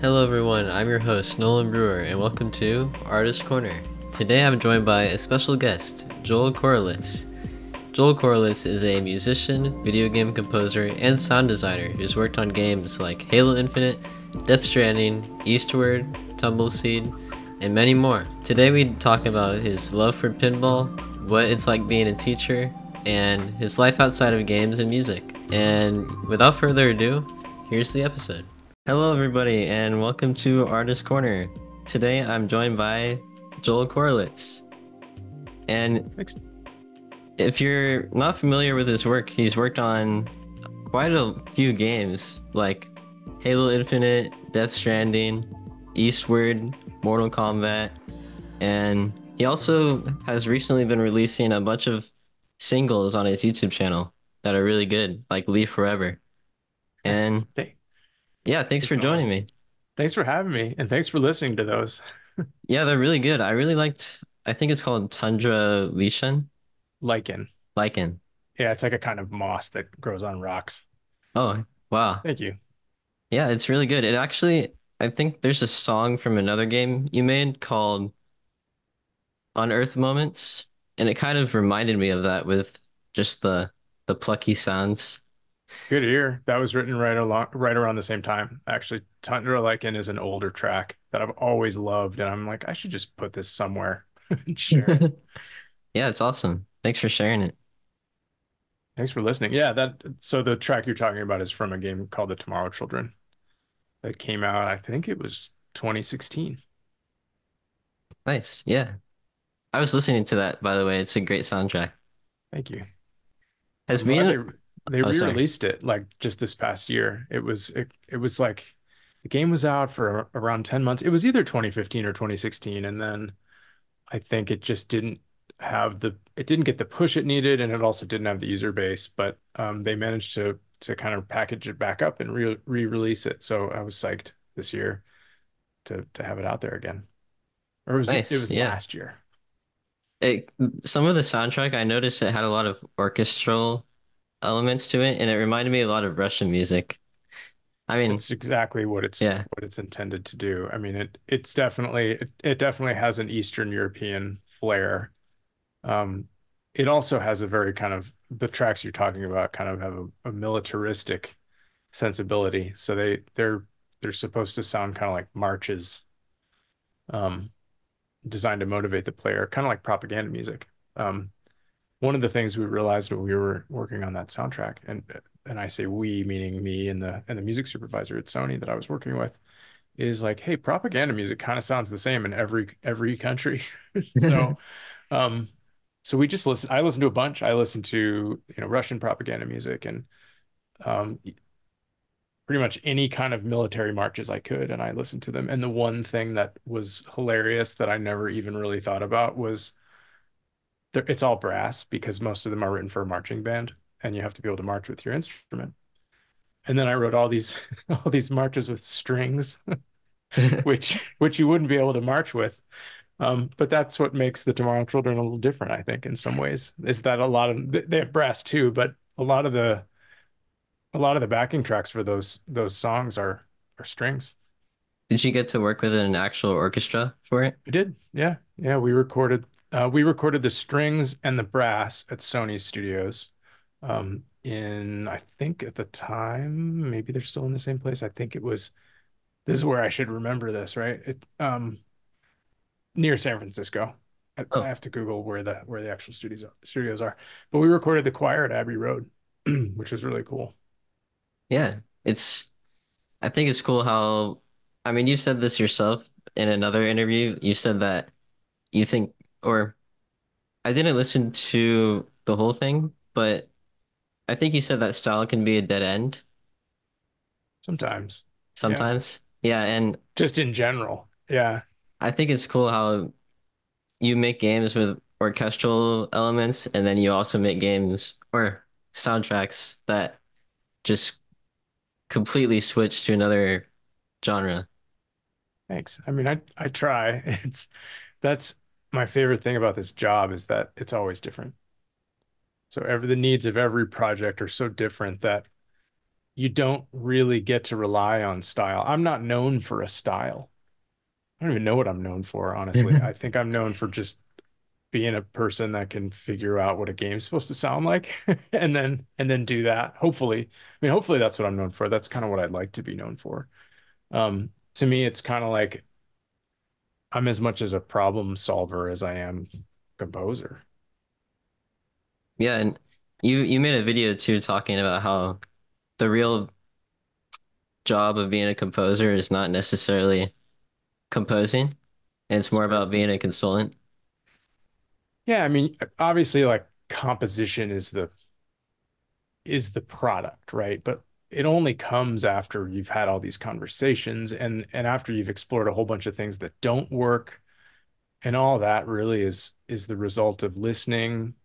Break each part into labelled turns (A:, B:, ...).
A: Hello everyone, I'm your host Nolan Brewer and welcome to Artist Corner. Today I'm joined by a special guest, Joel Corelitz. Joel Corelitz is a musician, video game composer, and sound designer who's worked on games like Halo Infinite, Death Stranding, Eastward, Tumbleseed, and many more. Today we talk about his love for pinball, what it's like being a teacher, and his life outside of games and music. And without further ado, here's the episode. Hello everybody and welcome to Artist Corner. Today I'm joined by Joel Corelitz. And
B: Thanks.
A: if you're not familiar with his work, he's worked on quite a few games like Halo Infinite, Death Stranding, Eastward, Mortal Kombat, and he also has recently been releasing a bunch of singles on his YouTube channel that are really good, like Leave Forever. And
B: Hey,
A: yeah, thanks
B: it's
A: for
B: an honor.
A: joining me.
B: Thanks for having me, and thanks for listening to those.
A: Yeah, they're really good. I really liked, I think it's called Tundra Lichen.
B: Lichen.
A: Lichen.
B: Yeah, it's like a kind of moss that grows on rocks.
A: Oh, wow.
B: Thank you.
A: Yeah, it's really good. It actually, I think there's a song from another game you made called Unearth Moments, and it kind of reminded me of that with just the plucky sounds.
B: Good to hear. That was written right around the same time. Actually, Tundra Lichen is an older track that I've always loved, and I'm like, I should just put this somewhere and share it.
A: Yeah, it's awesome. Thanks for sharing it.
B: Thanks for listening. Yeah, so the track you're talking about is from a game called The Tomorrow Children that came out, I think it was 2016.
A: Nice. Yeah. I was listening to that, by the way. It's a great soundtrack.
B: Thank you.
A: Has
B: I'm glad
A: been,
B: they
A: oh, sorry.
B: re-released it like just this past year. It was like the game was out for around 10 months. It was either 2015 or 2016, and then I think it just didn't have it didn't get the push it needed, and it also didn't have the user base, but they managed to kind of package it back up and re-release it. So I was psyched this year to have it out there again. Or it
A: Nice.
B: was
A: Yeah.
B: last year.
A: It, some of the soundtrack, I noticed it had a lot of orchestral elements to it, and it reminded me a lot of Russian music. I mean,
B: It's exactly
A: yeah.
B: what it's intended to do. I mean, it definitely has an Eastern European flair. Um, it also has a very kind of the tracks you're talking about kind of have a militaristic sensibility. So they're supposed to sound kind of like marches, um, designed to motivate the player, kind of like propaganda music. Um, One of the things we realized when we were working on that soundtrack, and I say we, meaning me and the music supervisor at Sony that I was working with, is like, hey, propaganda music kind of sounds the same in every country. So um so we just listen I listened to a bunch. I listened to, Russian propaganda music and um pretty much any kind of military marches I could, and I listened to them. And the one thing that was hilarious that I never even really thought about was it's all brass because most of them are written for a marching band, and you have to be able to march with your instrument. And then I wrote all these all these marches with strings, which you wouldn't be able to march with. But that's what makes the Tomorrow Children a little different, I think, in some ways, is that a lot of they have brass too, but a lot of the backing tracks for those songs are strings.
A: Did you get to work with an actual orchestra for it?
B: We did, yeah, yeah. We recorded the strings and the brass at Sony Studios. In I think at the time, maybe they're still in the same place. I think it was. This is where I should remember this, right? Near San Francisco. I
A: Oh,
B: have to Google where the actual studios are. But we recorded the choir at Abbey Road, which was really cool.
A: yeah. I think it's cool how, I mean, you said this yourself in another interview. You said that you think, or I didn't listen to the whole thing, but I think you said that style can be a dead end
B: Sometimes. Yeah.
A: sometimes. Yeah, and
B: Just in general. Yeah.
A: I think it's cool how you make games with orchestral elements, and then you also make games or soundtracks that just completely switch to another genre.
B: Thanks. I mean, I try. That's my favorite thing about this job is that it's always different. So the needs of every project are so different that you don't really get to rely on style. I'm not known for a style. I don't even know what I'm known for, honestly. I think I'm known for just being a person that can figure out what a game's supposed to sound like and then do that. Hopefully. I mean, hopefully that's what I'm known for. That's kind of what I'd like to be known for. To me, it's kind of like I'm as much as a problem solver as I am composer.
A: Yeah, and you made a video too talking about how the real job of being a composer is not necessarily composing, and it's more
B: Sure.
A: about being a consultant.
B: Yeah, I mean, obviously like composition is the product, right? But it only comes after you've had all these conversations and after you've explored a whole bunch of things that don't work, and all that really is the result of listening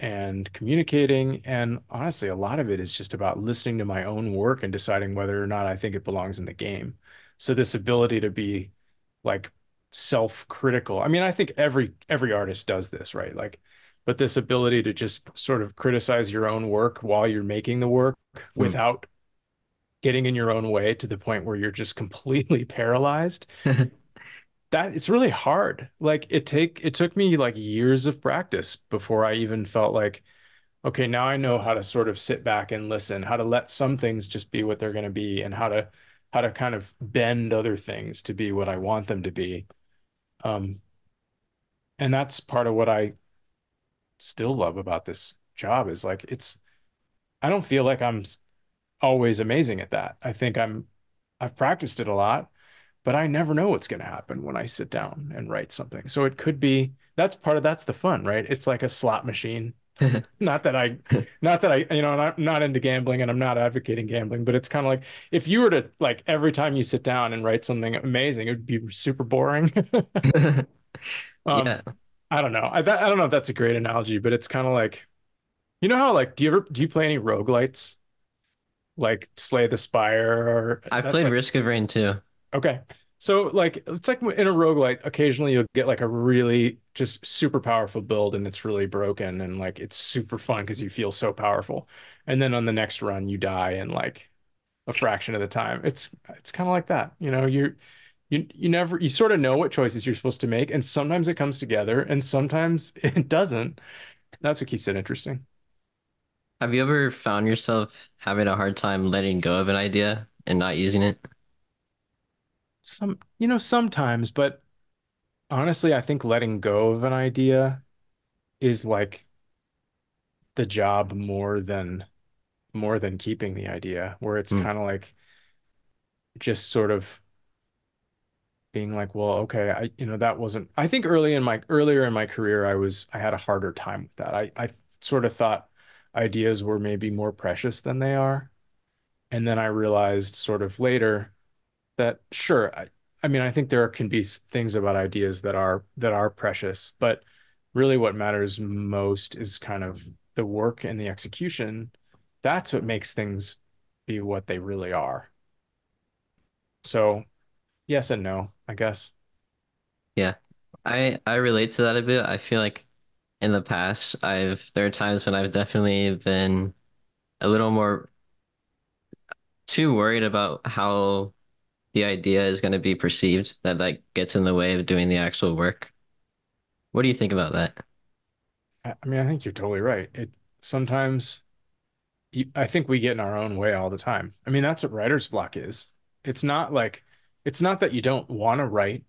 B: and communicating. And honestly, a lot of it is just about listening to my own work and deciding whether or not I think it belongs in the game. So this ability to be like self-critical. I mean, I think every artist does this, right? Like, but this ability to just sort of criticize your own work while you're making the work
A: Mm.
B: without getting in your own way to the point where you're just completely paralyzed. That it's really hard. Like it took me like years of practice before I even felt like, okay, now I know how to sort of sit back and listen, how to let some things just be what they're going to be, and how to kind of bend other things to be what I want them to be. Um, and that's part of what I still love about this job is like I don't feel like I'm always amazing at that. I've practiced it a lot, but I never know what's going to happen when I sit down and write something. So it could be that's the fun, right? It's like a slot machine. Not that I, not that I, I'm not into gambling and I'm not advocating gambling, but it's kind of like if you were to like every time you sit down and write something amazing, it would be super boring. Um,
A: Yeah,
B: I don't know. I don't know if that's a great analogy, but it's kind of like, you know how like do you play any roguelites like Slay the Spire or
A: I've
B: that's
A: played
B: like
A: Risk of Rain too.
B: okay. So like it's like in a roguelite, occasionally you'll get like a really just super powerful build and it's really broken and like it's super fun because you feel so powerful. And then on the next run you die in like a fraction of the time. It's kind of like that. You never you sort of know what choices you're supposed to make and sometimes it comes together and sometimes it doesn't. That's what keeps it interesting.
A: Have you ever found yourself having a hard time letting go of an idea and not using it?
B: Sometimes, but honestly, I think letting go of an idea is like the job more than keeping the idea, where it's
A: Mm.
B: kind of like just sort of being like, well, okay, that wasn't, I think earlier in my career, I had a harder time with that. I sort of thought ideas were maybe more precious than they are. And then I realized sort of later that sure, I mean, I think there can be things about ideas that are precious, but really what matters most is kind of the work and the execution. That's what makes things be what they really are. So yes and no, I guess.
A: Yeah. I relate to that a bit. I feel like in the past, there are times when I've definitely been a little more too worried about how the idea is going to be perceived that gets in the way of doing the actual work. What do you think about that?
B: I mean, I think you're totally right. It sometimes I think we get in our own way all the time. I mean, that's what writer's block is. It's not like it's not that you don't want to write,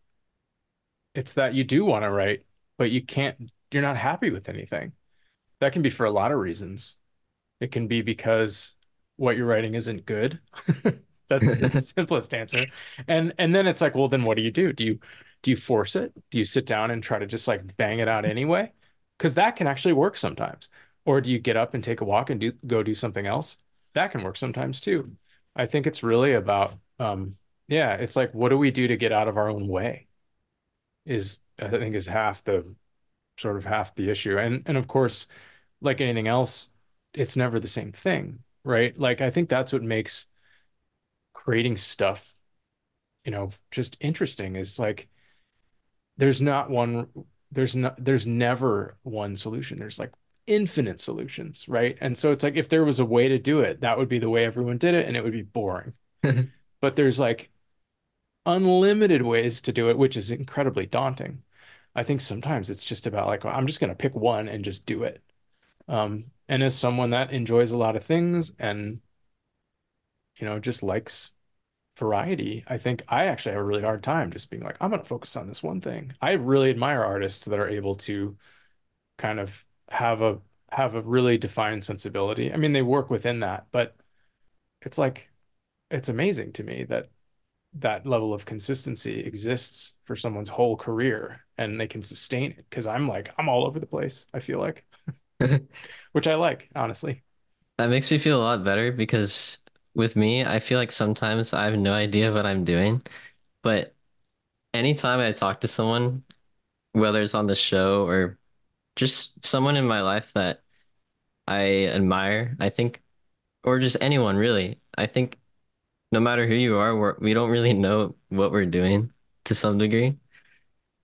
B: it's that you do want to write, but you're not happy with anything. That can be for a lot of reasons. It can be because what you're writing isn't good. That's the simplest answer. And then it's like, well, then what do you do? Do you force it? Do you sit down and try to just like bang it out anyway? Because that can actually work sometimes. Or do you get up and take a walk and go do something else? That can work sometimes too. I think it's really about yeah, it's like what do we do to get out of our own way is I think is half the issue. And of course, like anything else, it's never the same thing, right? Like I think that's what makes creating stuff, just interesting is like there's not one there's never one solution. There's like infinite solutions, right? And so it's like if there was a way to do it, that would be the way everyone did it, and it would be boring. But there's like unlimited ways to do it, which is incredibly daunting. I think sometimes it's just about like, well, I'm just going to pick one and just do it. And as someone that enjoys a lot of things and, just likes variety, I think I actually have a really hard time just being like, I'm going to focus on this one thing. I really admire artists that are able to kind of have a really defined sensibility. I mean, they work within that, but it's like it's amazing to me that that level of consistency exists for someone's whole career and they can sustain it. Because I'm like, I'm all over the place, I feel like, which I like, honestly.
A: That makes me feel a lot better because with me, I feel like sometimes I have no idea what I'm doing. But anytime I talk to someone, whether it's on the show or just someone in my life that I admire, I think, or just anyone really, I think no matter who you are, we don't really know what we're doing to some degree.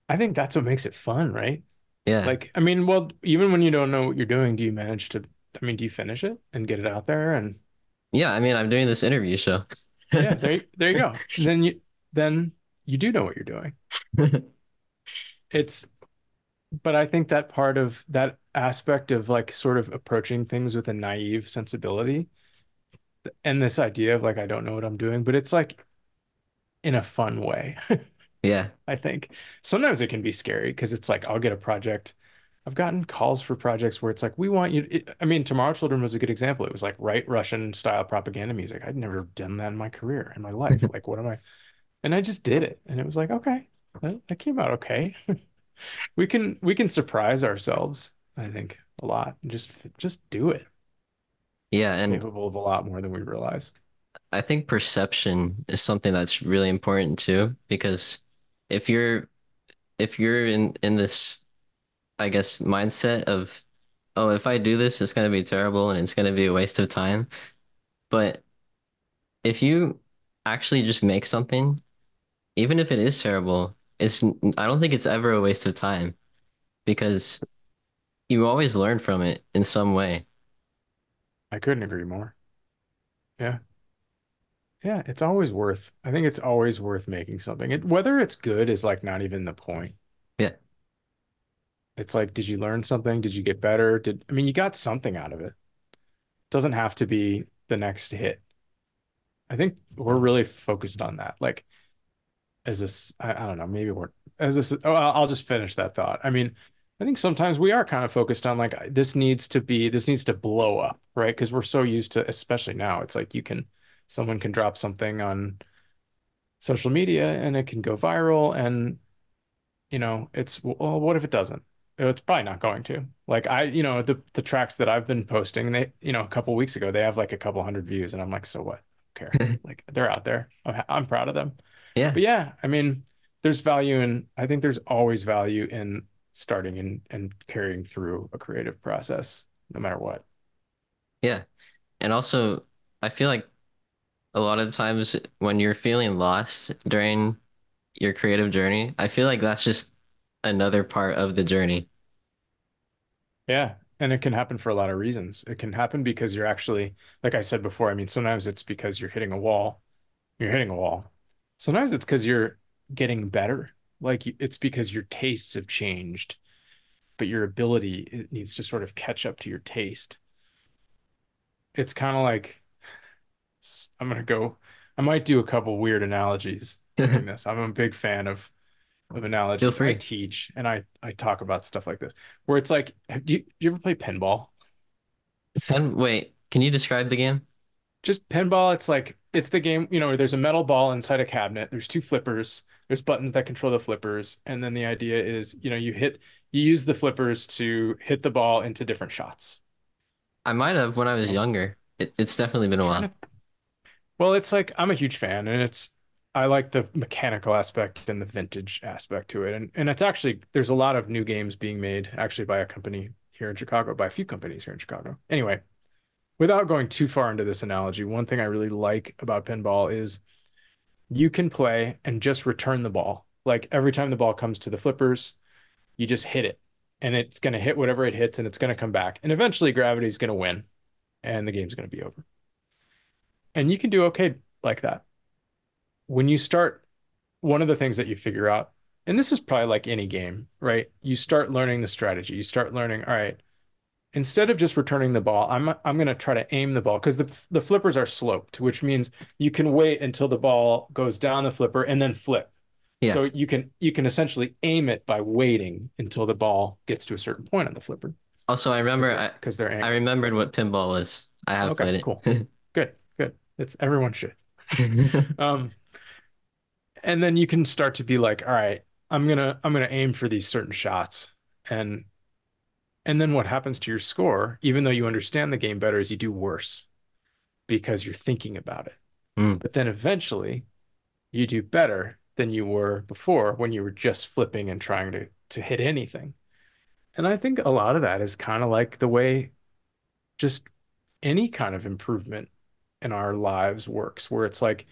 B: I think that's what makes it fun, right?
A: Yeah.
B: Like, I mean, well, even when you don't know what you're doing, do you manage to, I mean, do you finish it and get it out there? And
A: Yeah, I mean, I'm doing this interview show.
B: yeah, there you go. Then you do know what you're doing. It's But I think that part of that aspect of like sort of approaching things with a naive sensibility and this idea of like I don't know what I'm doing, but it's like in a fun way.
A: Yeah.
B: I think sometimes it can be scary because it's like I'll get a project. I've gotten calls for projects where it's like we want you. I mean, Tomorrow Children was a good example. It was like write Russian style propaganda music. I'd never done that in my career, in my life. Like, what am I? And I just did it, and it was like, okay, that came out okay. We can surprise ourselves, I think, a lot. Just do it.
A: Yeah, and
B: Capable of a lot more than we realize.
A: I think perception is something that's really important too, because if you're if you're in this, I guess, mindset of, oh, if I do this, it's gonna be terrible and it's gonna be a waste of time. But if you actually just make something, even if it is terrible, I don't think it's ever a waste of time because you always learn from it in some way.
B: I couldn't agree more. Yeah. Yeah, it's always worth. I think it's always worth making something. Whether it's good is like not even the point.
A: Yeah.
B: It's like, did you learn something? Did you get better? I mean, you got something out of it. Doesn't have to be the next hit. I think we're really focused on that. Like, as this, I don't know, maybe we're as this. Oh, I'll just finish that thought. I mean, I think sometimes we are kind of focused on like this needs to blow up, right? Because we're so used to, especially now, it's like someone can drop something on social media and it can go viral, and it's well, what if it doesn't? It's probably not going to. Like the tracks that I've been posting, they, a couple weeks ago, they have like a couple hundred views, and I'm like, so what? I don't care. Like they're out there. I'm proud of them.
A: Yeah.
B: But yeah, I mean, I think there's always value in starting and carrying through a creative process, no matter what.
A: Yeah. And also, I feel like a lot of the times when you're feeling lost during your creative journey, I feel like that's just another part of the journey.
B: Yeah. And it can happen for a lot of reasons. It can happen because you're actually, like I said before, I mean, sometimes it's because you're hitting a wall. You're hitting a wall. Sometimes it's because you're getting better. Like it's because your tastes have changed, but your ability it needs to sort of catch up to your taste. It's kind of like I'm gonna go. I might do a couple weird analogies doing this. I'm a big fan of
A: Feel
B: analogies. I
A: free.
B: teach and I talk about stuff like this, where it's like, do you ever play pinball?
A: Wait, can you describe the game?
B: Just pinball, it's like it's the game, where there's a metal ball inside a cabinet. There's two flippers. There's buttons that control the flippers, and then the idea is, you use the flippers to hit the ball into different shots.
A: I might have when I was
B: I'm
A: younger. It's definitely been a
B: trying
A: while.
B: to Well, it's like I'm a huge fan, and I like the mechanical aspect and the vintage aspect to it. And it's actually there's a lot of new games being made actually by a company here in Chicago, by a few companies here in Chicago. Anyway, without going too far into this analogy, one thing I really like about pinball is you can play and just return the ball. Like every time the ball comes to the flippers, you just hit it. and it's going to hit whatever it hits and it's going to come back. And eventually gravity's going to win and the game's going to be over. And you can do okay like that. When you start, one of the things that you figure out, and this is probably like any game, right? You start learning the strategy. You start learning, all right, instead of just returning the ball, I'm going to try to aim the ball because the flippers are sloped, which means you can wait until the ball goes down the flipper and then flip.
A: Yeah.
B: So you can essentially aim it by waiting until the ball gets to a certain point on the flipper
A: Also, I
B: because
A: remember
B: they're because they're
A: I
B: angled.
A: remembered what pinball was. I have
B: Okay,
A: played
B: cool.
A: it.
B: Good, good. It's everyone should. Um, and then you can start to be like, all right, I'm gonna aim for these certain shots. And and then what happens to your score, even though you understand the game better, is you do worse because you're thinking about it.
A: Mm.
B: But then eventually you do better than you were before when you were just flipping and trying to hit anything. And I think a lot of that is kind of like the way just any kind of improvement in our lives works, where it's like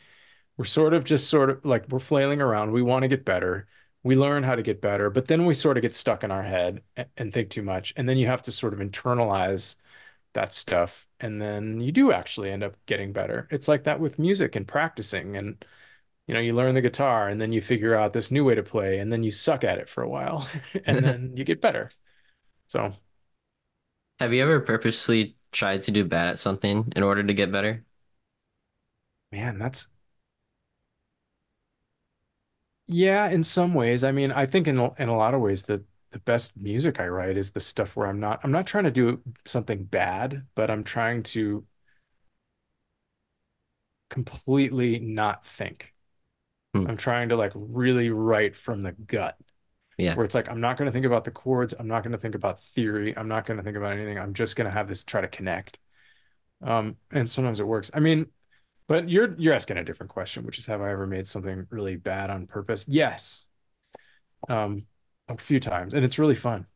B: we're sort of like we're flailing around. We want to get better. We learn how to get better, but then we sort of get stuck in our head and think too much. And then you have to sort of internalize that stuff. And then you do actually end up getting better. It's like that with music and practicing. And, you learn the guitar and then you figure out this new way to play and then you suck at it for a while and then you get better. So,
A: Have you ever purposely tried to do bad at something in order to get better?
B: man, yeah, in some ways. I mean, I think in a lot of ways the best music I write is the stuff where I'm not trying to do something bad, but I'm trying to completely not think.
A: Hmm.
B: I'm trying to like really write from the gut,
A: Yeah.
B: where it's like I'm not going to think about the chords, I'm not going to think about theory, I'm not going to think about anything. I'm just going to have this try to connect. And sometimes it works. I mean, but you're asking a different question, which is have I ever made something really bad on purpose? Yes. Um, a few times, and it's really fun.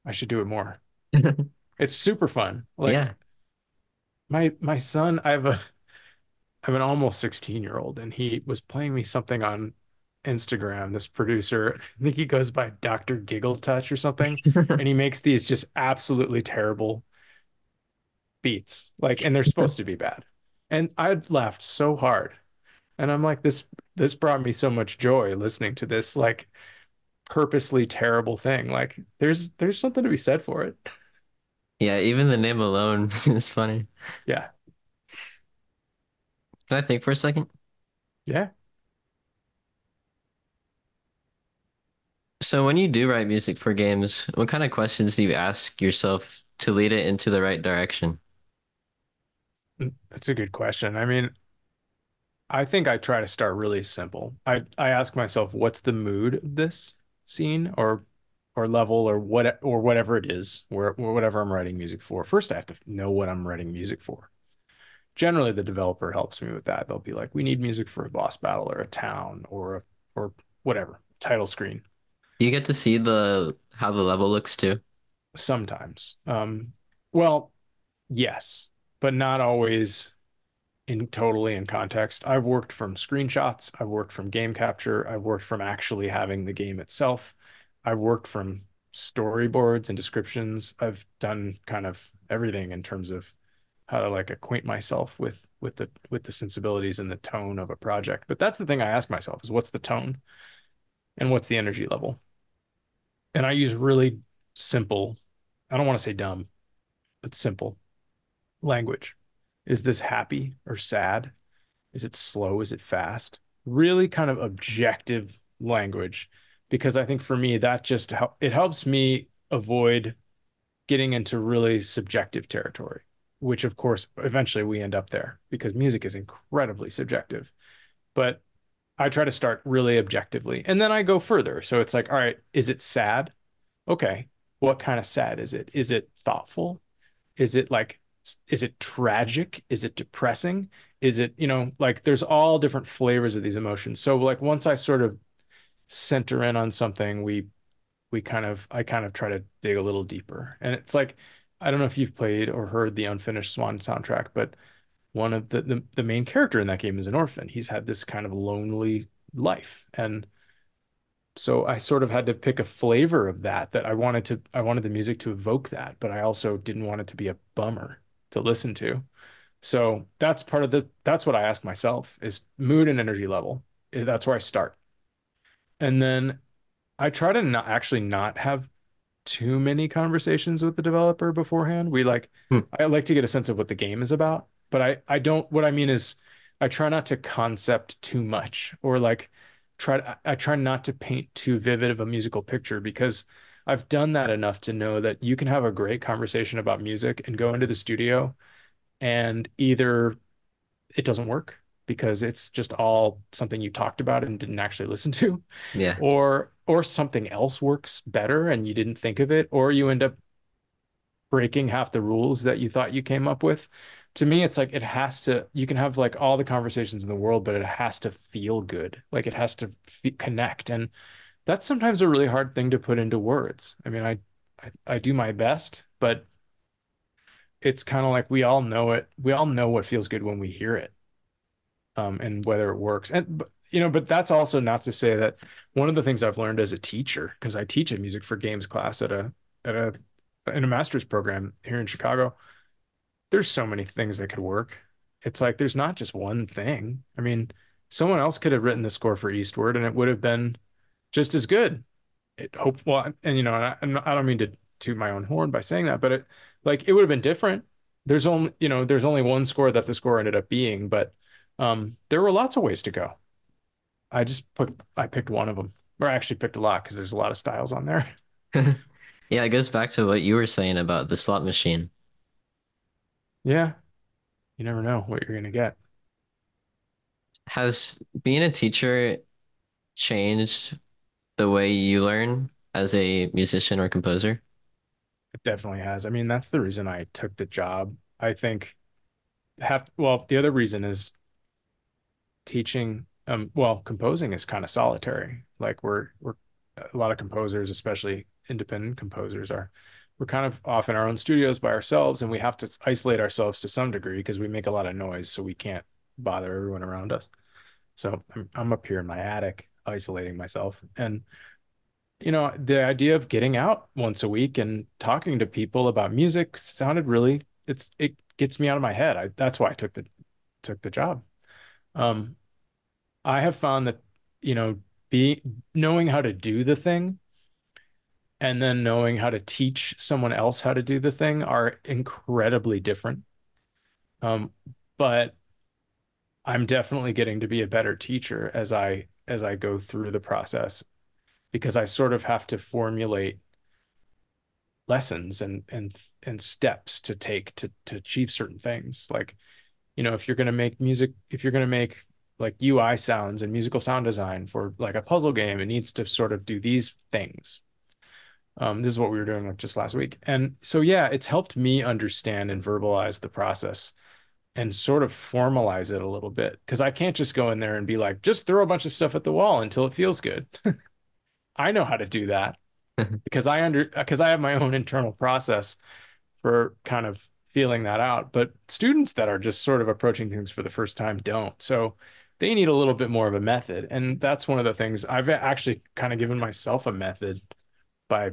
B: I should do it more. It's super fun. Like
A: Yeah.
B: my son, I have an almost 16-year-old, and he was playing me something on Instagram, this producer, I think he goes by Dr. Giggle Touch or something, and he makes these just absolutely terrible beats. Like, and they're supposed to be bad. And I laughed so hard. And I'm like, this brought me so much joy listening to this like purposely terrible thing. Like there's something to be said for it.
A: Yeah, even the name alone is funny.
B: Yeah.
A: Can I think for a second?
B: Yeah.
A: So when you do write music for games, what kind of questions do you ask yourself to lead it into the right direction?
B: That's a good question. I mean, I think I try to start really simple. I ask myself, what's the mood of this scene or level or whatever it is, or whatever I'm writing music for. First, I have to know what I'm writing music for. Generally, the developer helps me with that. They'll be like, we need music for a boss battle or a town or whatever, title screen.
A: Do you get to see the how the level looks too?
B: Sometimes. Well, yes, but not always in totally in context. I've worked from screenshots, I've worked from game capture, I've worked from actually having the game itself. I've worked from storyboards and descriptions. I've done kind of everything in terms of how to like acquaint myself with the sensibilities and the tone of a project. But that's the thing I ask myself is what's the tone and what's the energy level? And I use really simple, I don't want to say dumb, but simple language. Is this happy or sad? Is it slow? Is it fast? Really kind of objective language, because I think for me that just it helps me avoid getting into really subjective territory, which of course eventually we end up there because music is incredibly subjective. But I try to start really objectively and then I go further. So it's like, all right, is it sad? Okay. What kind of sad is it? Is it thoughtful? Is it like, is it tragic? Is it depressing? Is it, like there's all different flavors of these emotions. So like once I sort of center in on something, I kind of try to dig a little deeper. And it's like, I don't know if you've played or heard the Unfinished Swan soundtrack, but one of the main character in that game is an orphan. He's had this kind of lonely life. And So I sort of had to pick a flavor of that I wanted the music to evoke that, but I also didn't want it to be a bummer to listen to. So that's what I ask myself is mood and energy level. That's where I start. And then I try to not have too many conversations with the developer beforehand.
A: Hmm.
B: I like to get a sense of what the game is about, but I don't, what I mean is I try not to concept too much or like I try not to paint too vivid of a musical picture because I've done that enough to know that you can have a great conversation about music and go into the studio and either it doesn't work because it's just all something you talked about and didn't actually listen to,
A: Yeah.
B: or something else works better and you didn't think of it, or you end up breaking half the rules that you thought you came up with. To me, it's like it has to, you can have like all the conversations in the world, but it has to feel good. Like it has to connect. And that's sometimes a really hard thing to put into words. I mean, I do my best, but it's kind of like we all know it. We all know what feels good when we hear it, and whether it works. But that's also not to say that one of the things I've learned as a teacher, because I teach a music for games class at a in a master's program here in Chicago, there's so many things that could work. It's like there's not just one thing. I mean, someone else could have written the score for Eastward and it would have been just as good. It hope well, and I don't mean to toot my own horn by saying that, but it would have been different. There's only one score that the score ended up being, but there were lots of ways to go. I picked one of them, or I actually picked a lot because there's a lot of styles on there.
A: Yeah, it goes back to what you were saying about the slot machine.
B: Yeah, you never know what you're gonna get.
A: Has being a teacher changed the way you learn as a musician or composer?
B: It definitely has. I mean, that's the reason I took the job. I think the other reason is teaching, well, composing is kind of solitary. Like we're a lot of composers, especially independent composers, we're kind of off in our own studios by ourselves, and we have to isolate ourselves to some degree because we make a lot of noise, so we can't bother everyone around us. So I'm up here in my attic, isolating myself, and the idea of getting out once a week and talking to people about music sounded really, it gets me out of my head. That's why I took the job. Um, I have found that, you know, be knowing how to do the thing and then knowing how to teach someone else how to do the thing are incredibly different. Um, but I'm definitely getting to be a better teacher as I go through the process because I sort of have to formulate lessons and steps to take to achieve certain things. Like, if you're going to make music, if you're going to make like UI sounds and musical sound design for like a puzzle game, it needs to sort of do these things. This is what we were doing like just last week. And so, yeah, it's helped me understand and verbalize the process and sort of formalize it a little bit because I can't just go in there and be like, just throw a bunch of stuff at the wall until it feels good. I know how to do that because I have my own internal process for kind of feeling that out. But students that are just sort of approaching things for the first time don't. So they need a little bit more of a method. And that's one of the things I've actually kind of given myself a method by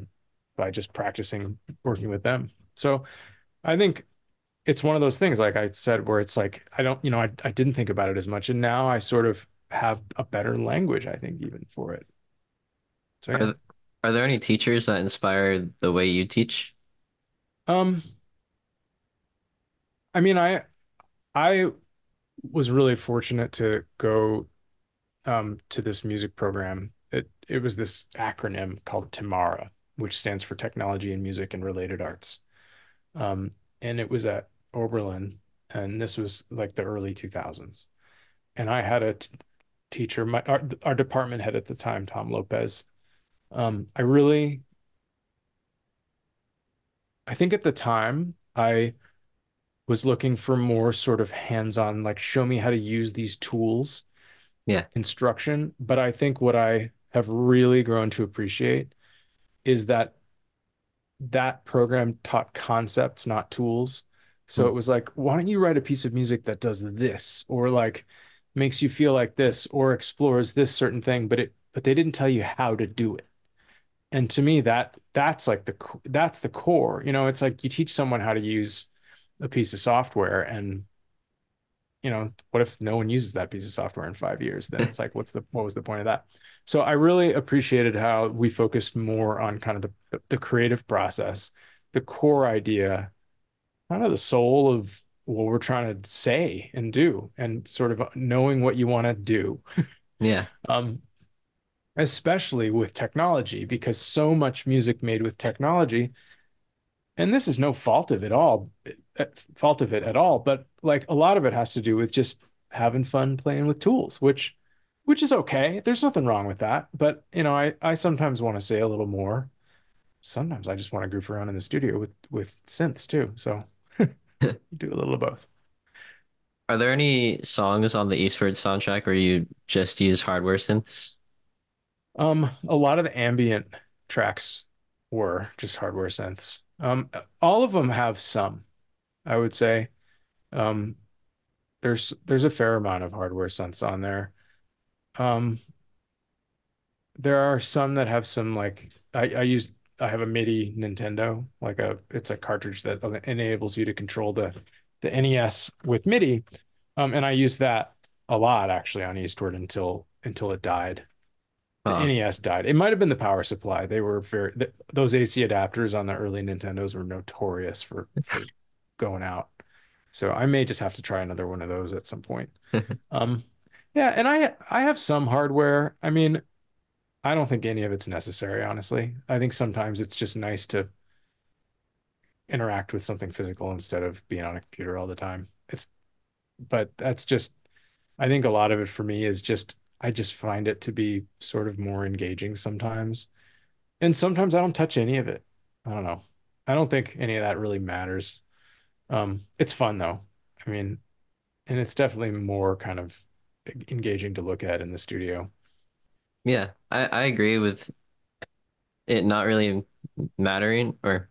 B: just practicing working with them. So I think it's one of those things, like I said, where it's like I don't, I didn't think about it as much. And now I sort of have a better language, I think, even for it. So
A: Are
B: yeah.
A: th are there any teachers that inspire the way you teach?
B: Um, I mean, I was really fortunate to go to this music program. It was this acronym called TAMARA, which stands for Technology in Music and Related Arts. Um, and it was at Oberlin, and this was like the early 2000s. And I had a teacher, our department head at the time, Tom Lopez. I really, I think at the time, I was looking for more sort of hands-on, like show me how to use these tools
A: Yeah.
B: instruction. But I think what I have really grown to appreciate is that that program taught concepts, not tools. So
A: Mm.
B: it was like, why don't you write a piece of music that does this, or like makes you feel like this, or explores this certain thing? But but they didn't tell you how to do it. And to me, that's like that's the core. It's like you teach someone how to use a piece of software, and what if no one uses that piece of software in 5 years? Then it's like, what was the point of that? So I really appreciated how we focused more on kind of the creative process, the core idea, kind of the soul of what we're trying to say and do, and sort of knowing what you want to do.
A: Yeah.
B: Um, Especially with technology, because so much music made with technology, and this is no fault of it at all, but like a lot of it has to do with just having fun playing with tools, which is okay. There's nothing wrong with that. But I sometimes want to say a little more. Sometimes I just want to goof around in the studio with synths too. So do a little of both.
A: Are there any songs on the Eastward soundtrack where you just use hardware synths?
B: A lot of the ambient tracks were just hardware synths. All of them have some, I would say. Um, there's a fair amount of hardware synths on there. Um, there are some that have some like I have a MIDI Nintendo, like it's a cartridge that enables you to control the NES with MIDI. And I use that a lot actually on Eastward until it died. The
A: Oh,
B: NES died. It might have been the power supply. They were very th those AC adapters on the early Nintendos were notorious for going out. So I may just have to try another one of those at some point. Um, yeah, and I have some hardware. I mean, I don't think any of it's necessary, honestly. I think sometimes it's just nice to interact with something physical instead of being on a computer all the time. But that's just, I think a lot of it for me is just, I just find it to be sort of more engaging sometimes. And sometimes I don't touch any of it. I don't know. I don't think any of that really matters. It's fun though. I mean, and it's definitely more kind of engaging to look at in the studio.
A: yeah. I agree with it not really mattering, or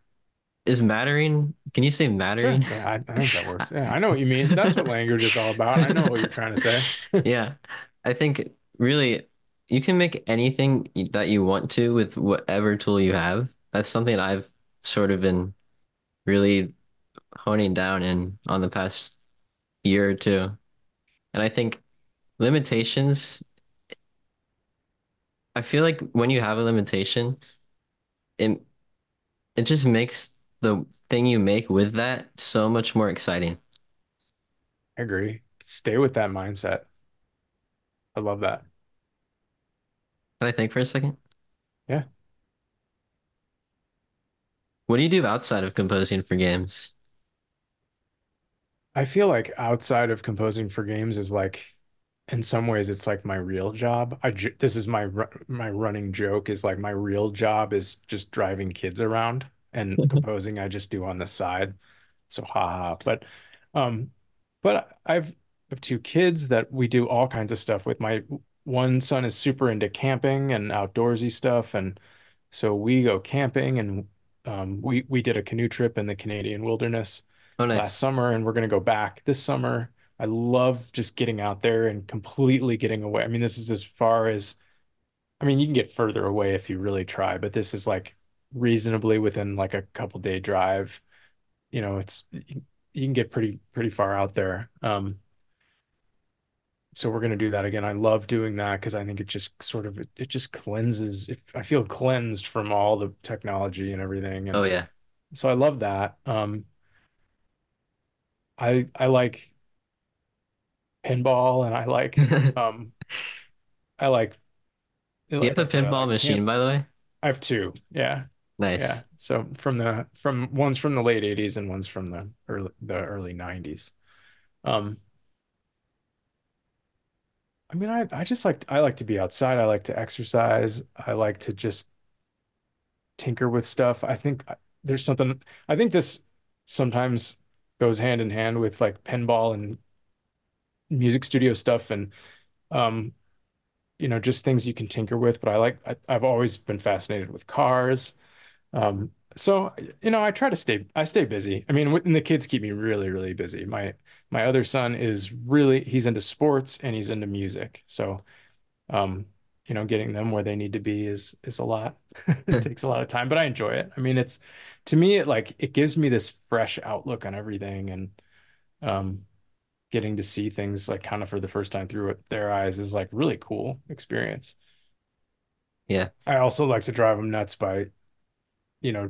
A: is mattering, can you say
B: Sure.
A: mattering?
B: Yeah, I think that works. Yeah, I know what you mean. That's what language is all about. I know what you're trying to say.
A: Yeah. I think really you can make anything that you want to with whatever tool you have. That's something I've sort of been really honing down in on the past year or two. And I think limitations, I feel like when you have a limitation, it it just makes the thing you make with that so much more exciting.
B: I agree. Stay with that mindset. I love that.
A: Can I think for a second?
B: Yeah.
A: What do you do outside of composing for games?
B: I feel like outside of composing for games is like, in some ways, it's like my real job. This is my running joke is like my real job is just driving kids around, and composing I just do on the side. So haha. Um, but I have two kids that we do all kinds of stuff with. My one son is super into camping and outdoorsy stuff, and so we go camping, and we did a canoe trip in the Canadian wilderness
A: Oh,
B: last
A: nice.
B: summer, and we're going to go back this summer. I love just getting out there and completely getting away. I mean, this is as far as, I mean, you can get further away if you really try, but this is like reasonably within like a couple day drive. It's you can get pretty far out there. So we're going to do that again. I love doing that because I think it just sort of it just cleanses. I feel cleansed from all the technology and everything,
A: Oh
B: and
A: yeah.
B: so I love that. I like pinball, and um I
A: Do you
B: like I
A: have a
B: said, I
A: pinball
B: like camp.
A: machine, by the way?
B: I have two. Yeah. Yeah.
A: Nice.
B: So from one's from the late 80s and one's from the early 90s. Um I mean, I like to be outside. I like to exercise. I like to just tinker with stuff. There's something I think this sometimes goes hand in hand with like pinball and music studio stuff, and um just things you can tinker with. But I've always been fascinated with cars. So I stay busy. I mean, and the kids keep me really, really busy. My other son he's into sports and he's into music. So, um, getting them where they need to be is a lot. It takes a lot of time, but I enjoy it. I mean, it's to me it gives me this fresh outlook on everything, and um getting to see things like kind of for the first time through their eyes is like really cool experience.
A: Yeah.
B: I also like to drive them nuts by,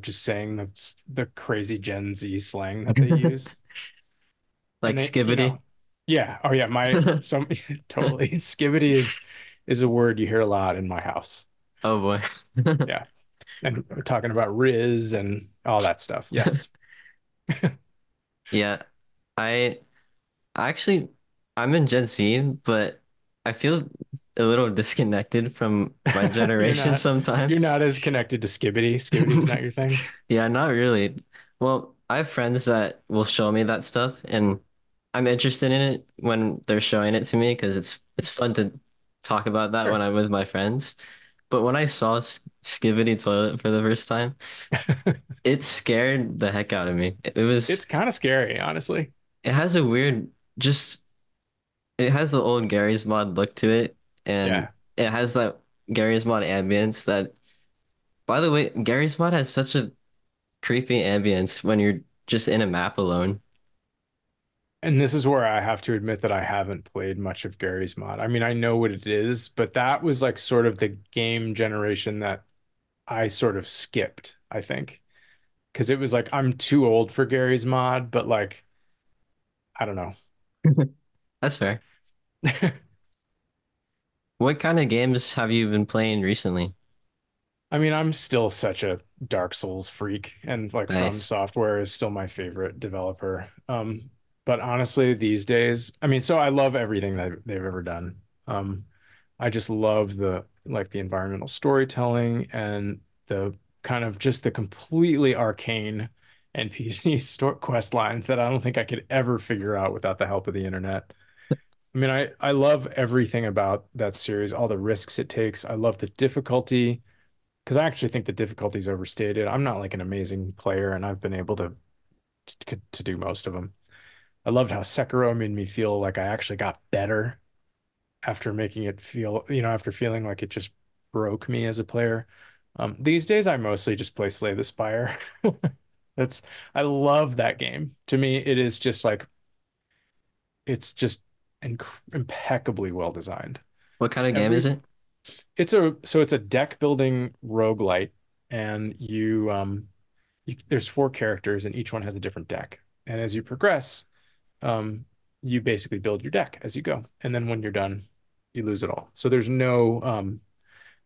B: just saying the crazy Gen Z slang that they use.
A: Like
B: And they,
A: skibbity.
B: yeah, oh yeah, my some totally skibbity is a word you hear a lot in my house.
A: Oh boy.
B: Yeah. And we're talking about Riz and all that stuff. Yes.
A: Yeah. I actually I'm in Gen Z, but I feel a little disconnected from my
B: You're
A: generation
B: not you're
A: sometimes.
B: not as connected to skibbity. Skibbity's not your thing.
A: Yeah, not really. Well, I have friends that will show me that stuff, and I'm interested in it when they're showing it to me because it's fun to talk about that when
B: Sure.
A: I'm with my friends. But when I saw Skivvy Toilet for the first time, it scared the heck out of me.
B: It's kind of scary, honestly.
A: It has a weird, just, it has the old Gary's Mod look to it, and
B: Yeah.
A: it has that Gary's Mod ambience that, by the way, Gary's Mod has such a creepy ambience when you're just in a map alone.
B: And this is where I have to admit that I haven't played much of Gary's Mod. I mean, I know what it is, but that was like sort of the game generation that I sort of skipped, I think. Because it was like I'm too old for Gary's Mod, but like, I don't know.
A: That's fair. What kind of games have you been playing recently?
B: I mean, I'm still such a Dark Souls freak, and like From
A: Nice.
B: Software is still my favorite developer. But honestly, these days, I mean, so I love everything that they've ever done. Um, I just love the environmental storytelling and the kind of just the completely arcane NPC quest lines that I don't think I could ever figure out without the help of the internet. I mean, I love everything about that series, all the risks it takes. I love the difficulty because I actually think the difficulty is overstated. I'm not like an amazing player, and I've been able to do most of them. I loved how Sekiro made me feel like I actually got better after making it feel, after feeling like it just broke me as a player. These days, I mostly just play Slay the Spire. That's I love that game. To me, it is just like it's just impeccably well designed.
A: What kind of game is
B: Every
A: it?
B: it's a deck building roguelite, and there's four characters, and each one has a different deck. And as you progress, um, you basically build your deck as you go. And then when you're done, you lose it all. So there's no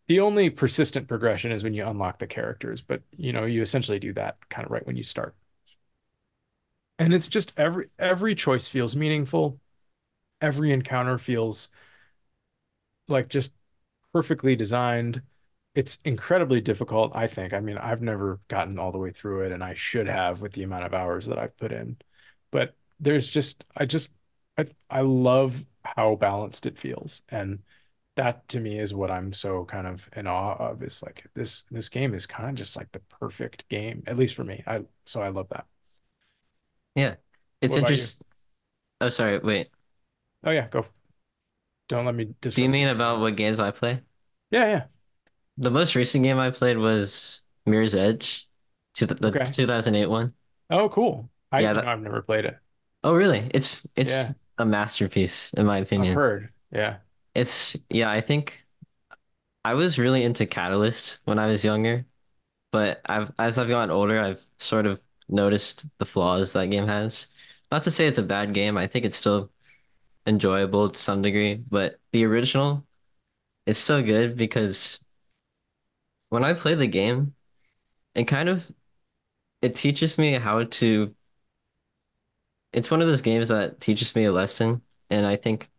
B: the only persistent progression is when you unlock the characters, but you essentially do that kind of right when you start. And it's just every choice feels meaningful. Every encounter feels like just perfectly designed. It's incredibly difficult, I think. I mean, I've never gotten all the way through it, and I should have with the amount of hours that I've put in. But I love how balanced it feels. And that to me is what I'm so kind of in awe of is like this game is kind of just like the perfect game, at least for me. I love that.
A: Yeah. It's
B: What about you?
A: interesting. Oh, sorry. Wait.
B: Oh yeah, go. Don't let me
A: Do you
B: disrupt
A: mean
B: your train of
A: about
B: thought.
A: what games I play?
B: Yeah, yeah.
A: The most recent game I played was Mirror's Edge, to the
B: Okay.
A: 2008 one.
B: Oh, cool.
A: Yeah, that,
B: I've never played it.
A: oh really? It's
B: Yeah,
A: a masterpiece in my
B: I've
A: opinion.
B: heard. Yeah.
A: Yeah, I think I was really into Catalyst when I was younger, but as I've gotten older, I've sort of noticed the flaws that game has. Not to say it's a bad game, I think it's still enjoyable to some degree, but the original, it's so good because when I play the game, it kind of it teaches me how to it's one of those games that teaches me a lesson, and I think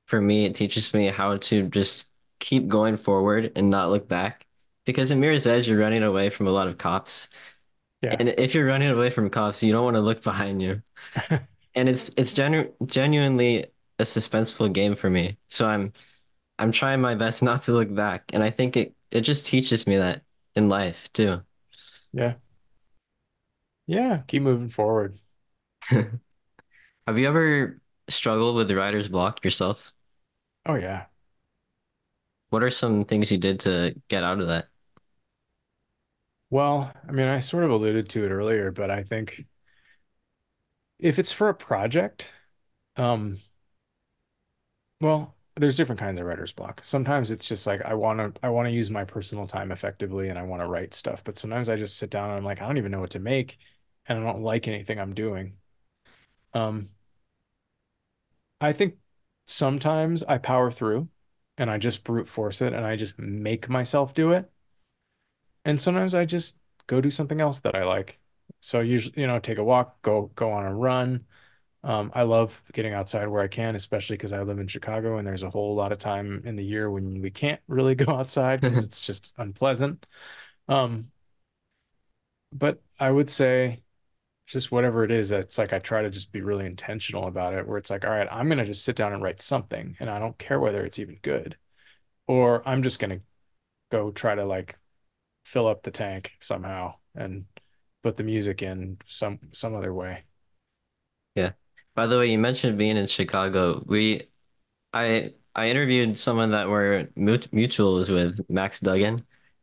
A: for me it teaches me how to just keep going forward and not look back. Because in Mirror's Edge, you're running away from a lot of cops.
B: Yeah.
A: And if you're running away from cops, you don't want to look behind you. And it's genuinely a suspenseful game for me. So I'm trying my best not to look back. And I think it just teaches me that in life too.
B: Yeah. Yeah. Keep moving forward.
A: Have you ever struggled with writer's block yourself?
B: Oh yeah.
A: What are some things you did to get out of that?
B: Well, I mean, I sort of alluded to it earlier, but I think if it's for a project, um, well, there's different kinds of writer's block. Sometimes it's just like I want to use my personal time effectively and I want to write stuff, but sometimes I just sit down and I'm like, I don't even know what to make and I don't like anything I'm doing. Um, I think sometimes I power through and I just brute force it and I just make myself do it. And sometimes I just go do something else that I like. So usually, take a walk, go on a run. I love getting outside where I can, especially because I live in Chicago and there's a whole lot of time in the year when we can't really go outside because it's just unpleasant. Um, but I would say just whatever it is, it's like I try to just be really intentional about it, where it's like, all right, I'm gonna just sit down and write something, and I don't care whether it's even good, or I'm just gonna go try to like fill up the tank somehow and put the music in some other way.
A: Yeah. By the way, you mentioned being in Chicago. I interviewed someone that we're mutuals with, Max Duggan.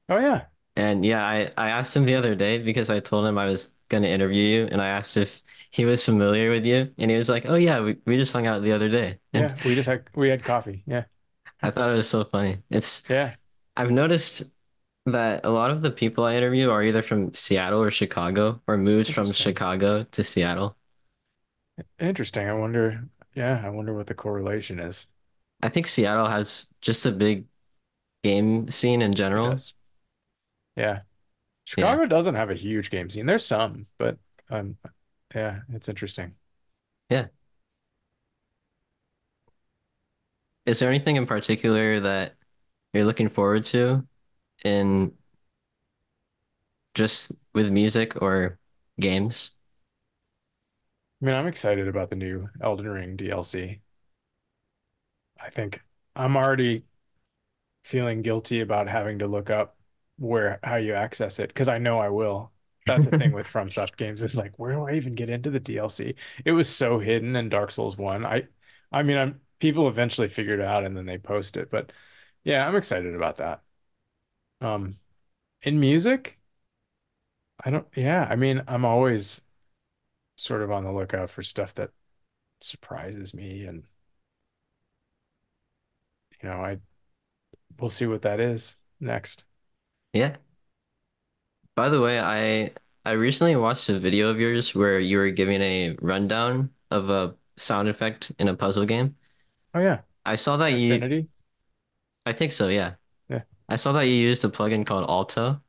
B: Oh yeah,
A: And yeah, I asked him the other day because I told him I was gonna interview you and I asked if he was familiar with you and he was like, "Oh yeah, we just hung out the other day." And
B: yeah. We had coffee. Yeah,
A: I thought it was so funny.
B: yeah.
A: I've noticed that a lot of the people I interview are either from Seattle or Chicago or moved from
B: Interesting.
A: Chicago to Seattle.
B: Interesting. I wonder. Yeah, I wonder what the correlation is.
A: I think Seattle has just a big game scene in
B: It
A: general.
B: does. Yeah.
A: Yeah.
B: Chicago doesn't have a huge game scene. There's some, but um, yeah, it's interesting.
A: Yeah. Is there anything in particular that you're looking forward to in just with music or games?
B: I mean, I'm excited about the new Elden Ring DLC. I think I'm already feeling guilty about having to look up where how you access it because I know I will. That's the thing with FromSoft games. It's like, where do I even get into the DLC? It was so hidden in Dark Souls 1. I mean, people eventually figured it out and then they post it, but yeah, I'm excited about that. Um, in music, I don't, yeah, I mean, I'm always sort of on the lookout for stuff that surprises me and I we'll see what that is next.
A: Yeah. By the way, I recently watched a video of yours where you were giving a rundown of a sound effect in a puzzle game.
B: Oh yeah,
A: I saw that you,
B: Infinity.
A: I think so, yeah.
B: Yeah.
A: I saw that you used a plugin called Alto,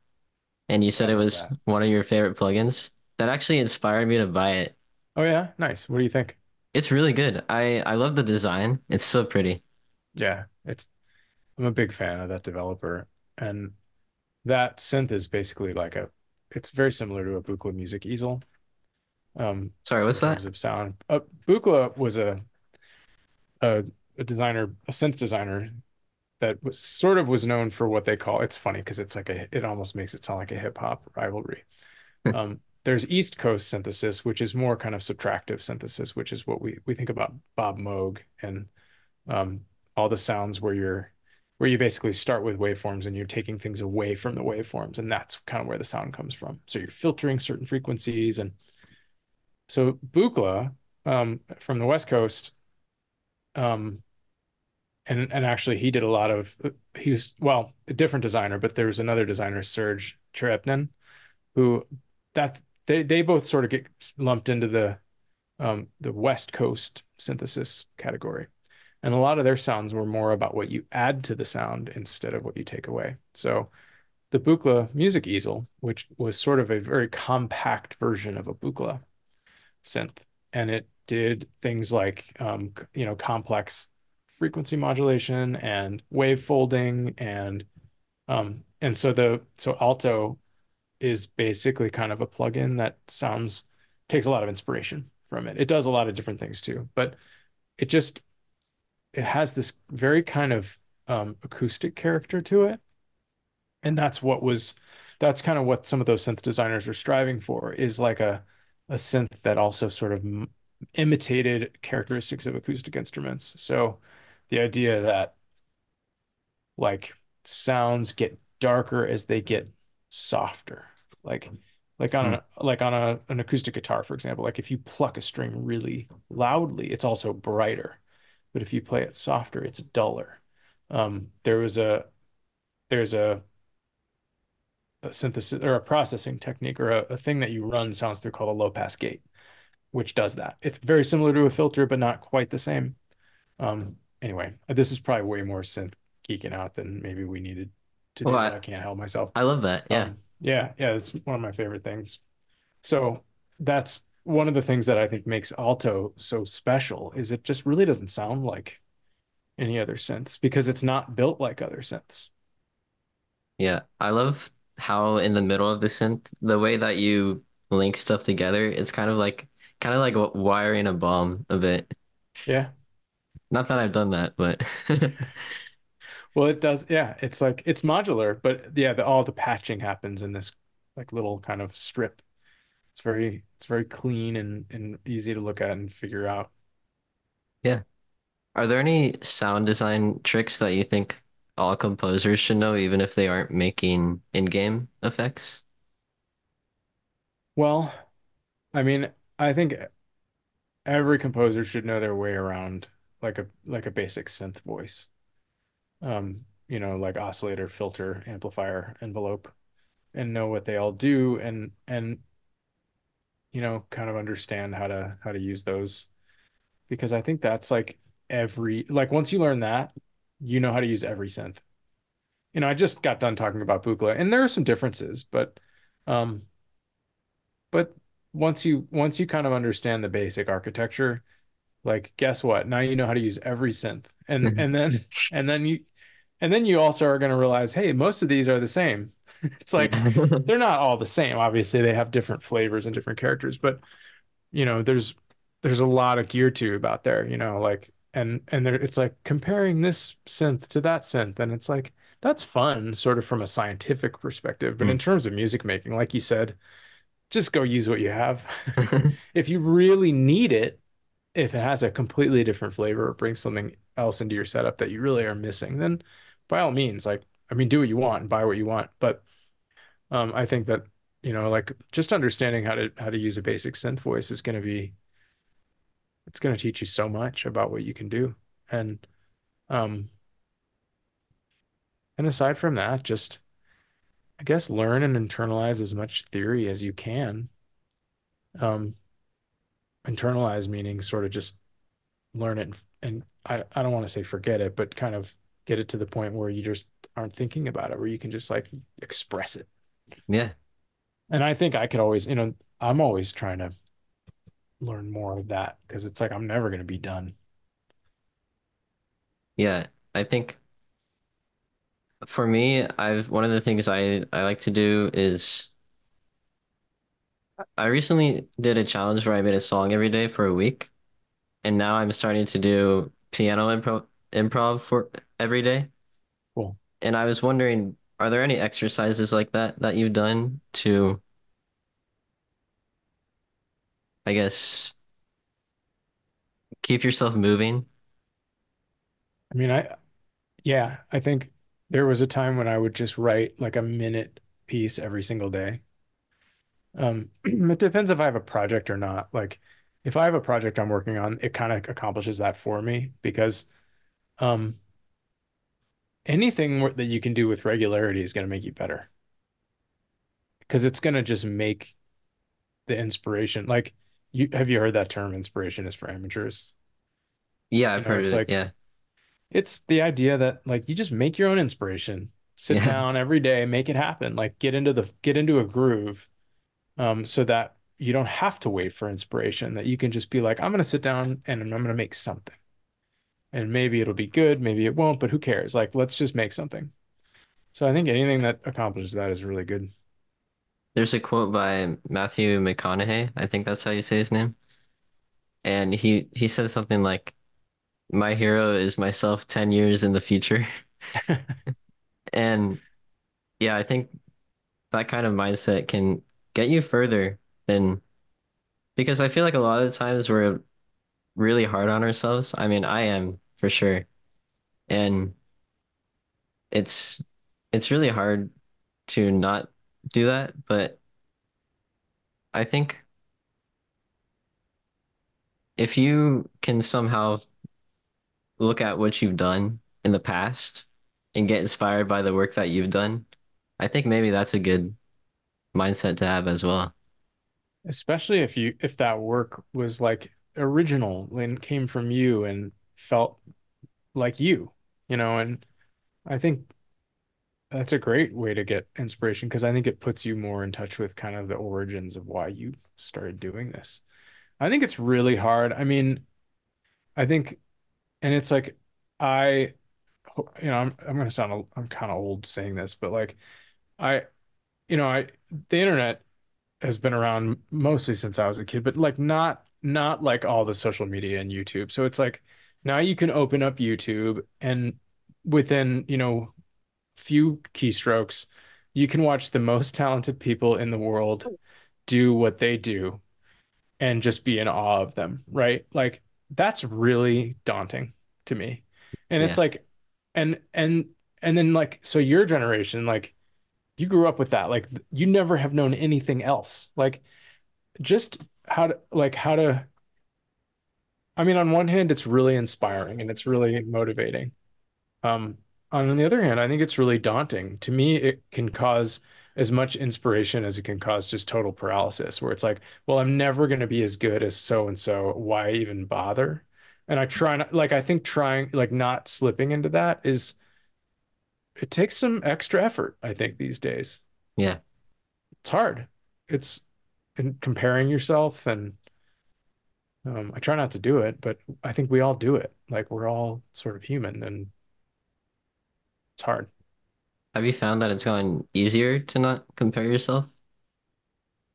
A: and you said
B: What
A: it
B: is
A: was
B: that?
A: one of your favorite plugins. That actually inspired me to buy it.
B: Oh yeah, nice. What do you think?
A: It's really good. I love the design. It's so pretty.
B: Yeah, I'm a big fan of that developer. And that synth is basically it's very similar to a Buchla music easel,
A: Sorry,
B: in
A: what's
B: terms
A: that?
B: of sound. Buchla was a, a designer, a synth designer that was known for what they call, it's funny because it almost makes it sound like a hip hop rivalry. There's East Coast synthesis, which is more kind of subtractive synthesis, which is what we think about Bob Moog and um, all the sounds where you basically start with waveforms and you're taking things away from the waveforms, and that's kind of where the sound comes from. So you're filtering certain frequencies, and so Buchla from the West Coast, um, and actually he did a lot of he was well a different designer, but there was another designer, Serge Cherepnin, who that's they both sort of get lumped into the West Coast synthesis category. And a lot of their sounds were more about what you add to the sound instead of what you take away. So the Buchla music easel, which was sort of a very compact version of a Buchla synth, and it did things like complex frequency modulation and wave folding and so Alto is basically kind of a plugin that sounds takes a lot of inspiration from it. It does a lot of different things too, but it just it has this very kind of acoustic character to it. And that's kind of what some of those synth designers were striving for is like a synth that also sort of imitated characteristics of acoustic instruments. So the idea that like sounds get darker as they get softer. Like
A: Mm.
B: like on an acoustic guitar, for example, like if you pluck a string really loudly, it's also brighter. But if you play it softer, it's duller. There was there's a synthesis or a processing technique or a thing that you run sounds through called a low pass gate, which does that. It's very similar to a filter, but not quite the same. Anyway, this is probably way more synth geeking out than maybe we needed to
A: Well,
B: do, but I can't help myself.
A: I love that. Yeah.
B: Yeah, it's one of my favorite things. So that's one of the things that I think makes alto so special is it just really doesn't sound like any other synths because it's not built like other synths.
A: Yeah. I love how in the middle of the synth, the way that you link stuff together, it's kind of like wiring a bomb a bit.
B: Yeah.
A: Not that I've done that, but
B: Well, it does. Yeah, it's like it's modular, but yeah, all the patching happens in this like little kind of strip. It's very clean and easy to look at and figure out.
A: yeah. Are there any sound design tricks that you think all composers should know, even if they aren't making in-game effects?
B: Well, I mean, I think every composer should know their way around like a basic synth voice. Like oscillator, filter, amplifier, envelope, and know what they all do and kind of understand how to use those because I think that's like every like once you learn that, you know how to use every synth. I just got done talking about Buchla, and there are some differences, um, but once you kind of understand the basic architecture, like guess what? Now you know how to use every synth, and then you also are going to realize, hey, most of these are the same. It's like
A: Yeah.
B: they're not all the same. Obviously, they have different flavors and different characters, but there's a lot of gear tube out there, like and there it's like comparing this synth to that synth, and it's like that's fun, sort of from a scientific perspective. But in
A: Mm.
B: terms of music making, like you said, just go use what you have. If you really need it, if it has a completely different flavor or brings something else into your setup that you really are missing, then by all means, like I mean, do what you want and buy what you want. But I think that like just understanding how to use a basic synth voice is going to be it's going to teach you so much about what you can do. And um and aside from that, just I guess learn and internalize as much theory as you can. Um internalize meaning sort of just learn it and I don't want to say forget it, but kind of get it to the point where you just aren't thinking about it, where you can just like express it.
A: Yeah.
B: And I think I could always, I'm always trying to learn more of that because it's like I'm never going to be done.
A: Yeah. I think for me, I've one of the things I like to do is I recently did a challenge where I made a song every day for a week, and now I'm starting to do piano improv for every day.
B: Cool.
A: And I was wondering, are there any exercises like that you've done to, I guess, keep yourself moving?
B: I mean, yeah, I think there was a time when I would just write like a minute piece every single day. It depends if I have a project or not. Like, if I have a project I'm working on, it kind of accomplishes that for me because um, anything that you can do with regularity is going to make you better because it's going to just make the inspiration. Like, you have you heard that term, inspiration is for amateurs?
A: Yeah, I've heard of
B: It's
A: it.
B: like
A: Yeah.
B: it's the idea that like you just make your own inspiration. Sit
A: Yeah.
B: down every day, make it happen. Like get into a groove so that you don't have to wait for inspiration, that you can just be like, I'm going to sit down and I'm going to make something. And maybe it'll be good, maybe it won't, but who cares? Like, let's just make something. So I think anything that accomplishes that is really good.
A: There's a quote by Matthew McConaughey. I think that's how you say his name. And he said something like, "My hero is myself 10 years in the future." And yeah, I think that kind of mindset can get you further than because I feel like a lot of the times we're really hard on ourselves. I mean, I am for sure. And it's it's really hard to not do that, but I think if you can somehow look at what you've done in the past and get inspired by the work that you've done, I think maybe that's a good mindset to have as well.
B: Especially if that work was like original and came from you and felt like you, and I think that's a great way to get inspiration because I think it puts you more in touch with kind of the origins of why you started doing this. I think it's really hard. I mean, I think, and it's like, I, I'm going to sound, I'm kind of old saying this, but like, I, the internet has been around mostly since I was a kid, but like not like all the social media and YouTube. So it's like now you can open up YouTube and within, few keystrokes, you can watch the most talented people in the world do what they do and just be in awe of them, right? Like that's really daunting to me. And it's
A: Yeah.
B: like and and then like so your generation like you grew up with that. Like you never have known anything else. Like just how to I mean on one hand it's really inspiring and it's really motivating. Um, on the other hand, I think it's really daunting. To me, it can cause as much inspiration as it can cause just total paralysis, where it's like, well, I'm never going to be as good as so and so. Why even bother? And I try not, like, I think trying, like, not slipping into that it takes some extra effort, I think, these days.
A: Yeah.
B: It's hard. It's in comparing yourself, and I try not to do it, but I think we all do it. Like, we're all sort of human, and it's hard.
A: Have you found that it's gotten easier to not compare yourself?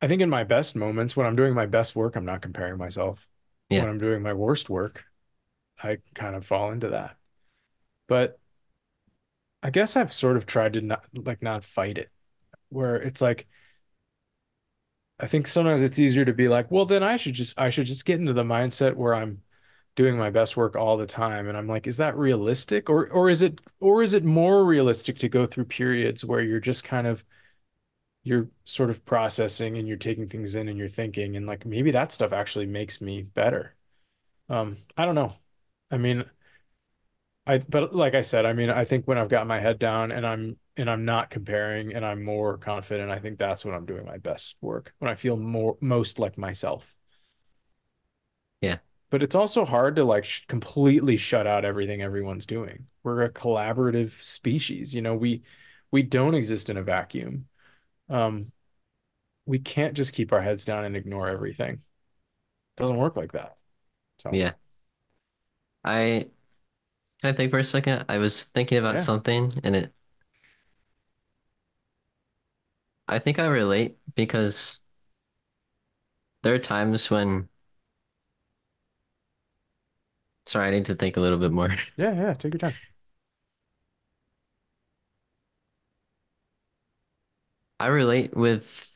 B: I think in my best moments, when I'm doing my best work, I'm not comparing myself.
A: Yeah.
B: When I'm doing my worst work, I kind of fall into that. But I guess I've sort of tried to not fight it, where it's like I think sometimes it's easier to be like, well, then I should just get into the mindset where I'm doing my best work all the time. And I'm like, is that realistic? Or is it more realistic to go through periods where you're sort of processing and you're taking things in and you're thinking and like maybe that stuff actually makes me better. I don't know. I mean, but like I said, I mean, I think when I've got my head down and I'm not comparing and I'm more confident, I think that's when I'm doing my best work, when I feel most like myself.
A: Yeah.
B: But it's also hard to like sh completely shut out everything everyone's doing. We're a collaborative species, we don't exist in a vacuum. Um, we can't just keep our heads down and ignore everything. It doesn't work like that. So,
A: Yeah. I can I think for a second? I was thinking about
B: yeah.
A: something and I think I relate because there are times when, sorry, I need to think a little bit more.
B: Yeah, yeah, take your time.
A: I relate with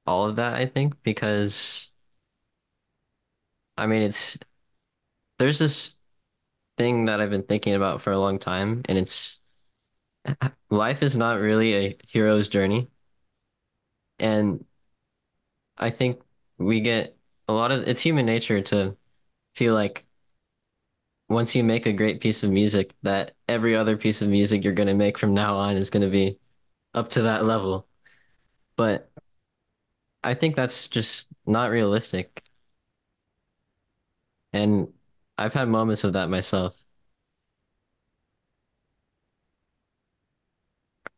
A: all of that, I think, because I mean, there's this thing that I've been thinking about for a long time, and it's life is not really a hero's journey. And I think we get a lot of it's human nature to feel like once you make a great piece of music, that every other piece of music you're going to make from now on is going to be up to that level. But I think that's just not realistic. And I've had moments of that myself.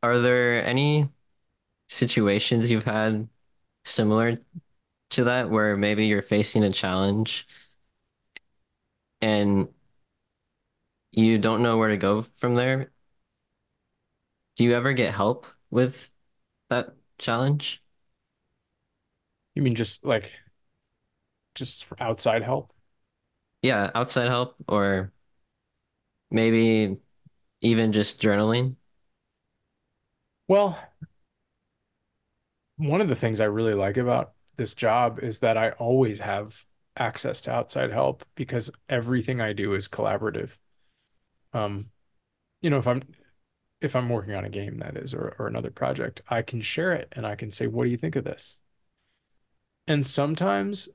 A: Are there any situations you've had similar to that where maybe you're facing a challenge and you don't know where to go from there? Do you ever get help with that challenge?
B: You mean just for outside help?
A: Yeah, outside help or maybe even just journaling.
B: Well, one of the things I really like about this job is that I always have access to outside help because everything I do is collaborative. Um, if I'm if I'm working on a game that is, or another project, I can share it and I can say, what do you think of this? And sometimes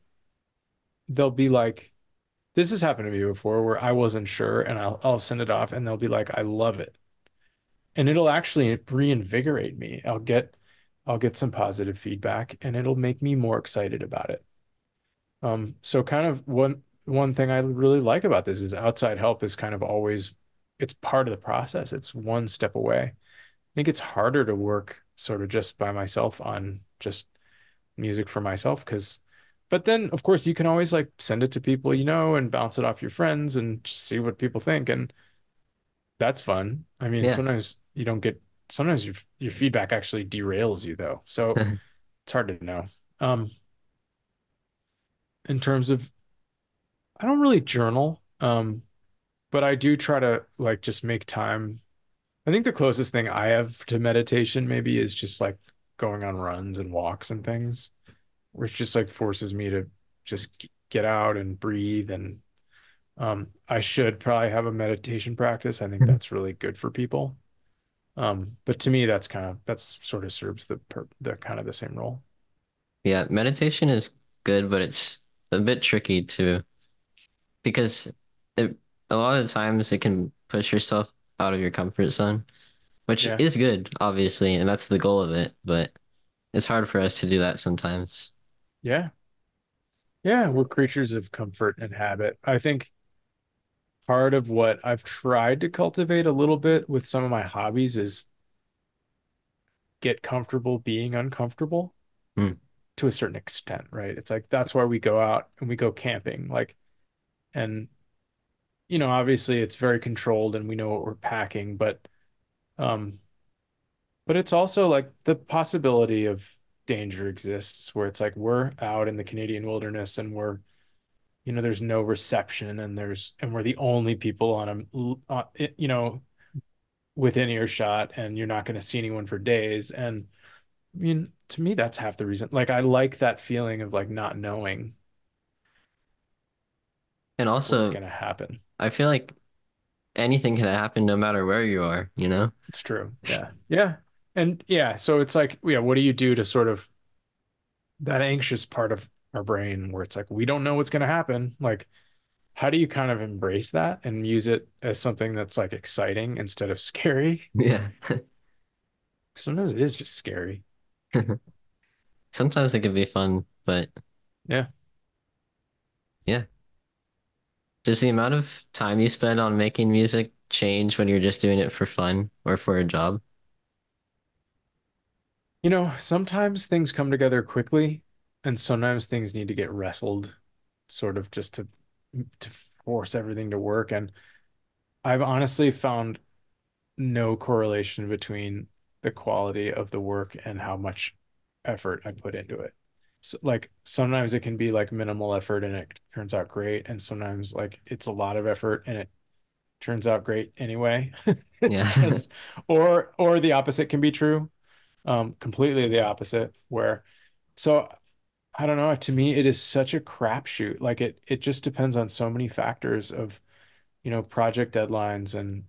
B: they'll be like, this has happened to me before where I wasn't sure and I'll send it off and they'll be like, I love it. And it'll actually reinvigorate me. I'll get some positive feedback and it'll make me more excited about it. So kind of one thing I really like about this is outside help is kind of always it's part of the process. It's one step away. I think it's harder to work sort of just by myself on just music for myself because but then of course you can always like send it to people you know and bounce it off your friends and just see what people think and that's fun. I mean,
A: Yeah.
B: sometimes you don't get sometimes your feedback actually derails you though. So it's hard to know. Um, in terms of I don't really journal, but I do try to like just make time. I think the closest thing I have to meditation maybe is just like going on runs and walks and things, which just like forces me to just get out and breathe and I should probably have a meditation practice. I think that's really good for people. But to me, that's sort of serves the kind of the same role.
A: Yeah, meditation is good, but it's a bit tricky too because it, a lot of the times it can push yourself out of your comfort zone, which
B: Yeah.
A: is good, obviously, and that's the goal of it, but it's hard for us to do that sometimes.
B: Yeah. Yeah. We're creatures of comfort and habit. I think part of what I've tried to cultivate a little bit with some of my hobbies is get comfortable being uncomfortable
A: Mm.
B: to a certain extent, right? It's like that's why we go out and we go camping. Like, and obviously it's very controlled and we know what we're packing, um, but it's also like the possibility of danger exists where it's like we're out in the Canadian wilderness and there's no reception and we're the only people within earshot and you're not going to see anyone for days. And I mean, to me, that's half the reason. Like, I like that feeling of like not knowing
A: And
B: what's
A: also,
B: going to happen.
A: I feel like anything can happen no matter where you are, you know?
B: It's true. Yeah. Yeah. And yeah, so it's like, yeah, what do you do to sort of that anxious part of our brain where it's like, we don't know what's going to happen? Like, how do you kind of embrace that and use it as something that's like exciting instead of scary?
A: Yeah.
B: Sometimes it is just scary.
A: Sometimes it can be fun, but
B: Yeah.
A: yeah. Does the amount of time you spend on making music change when you're just doing it for fun or for a job?
B: Sometimes things come together quickly, and sometimes things need to get wrestled, sort of just to force everything to work. And I've honestly found no correlation between the quality of the work and how much effort I put into it. So, like sometimes it can be like minimal effort and it turns out great, and sometimes like it's a lot of effort and it turns out great anyway. It's
A: Yeah.
B: just or the opposite can be true. Completely the opposite where so I don't know, to me it is such a crapshoot. Like it just depends on so many factors of, project deadlines and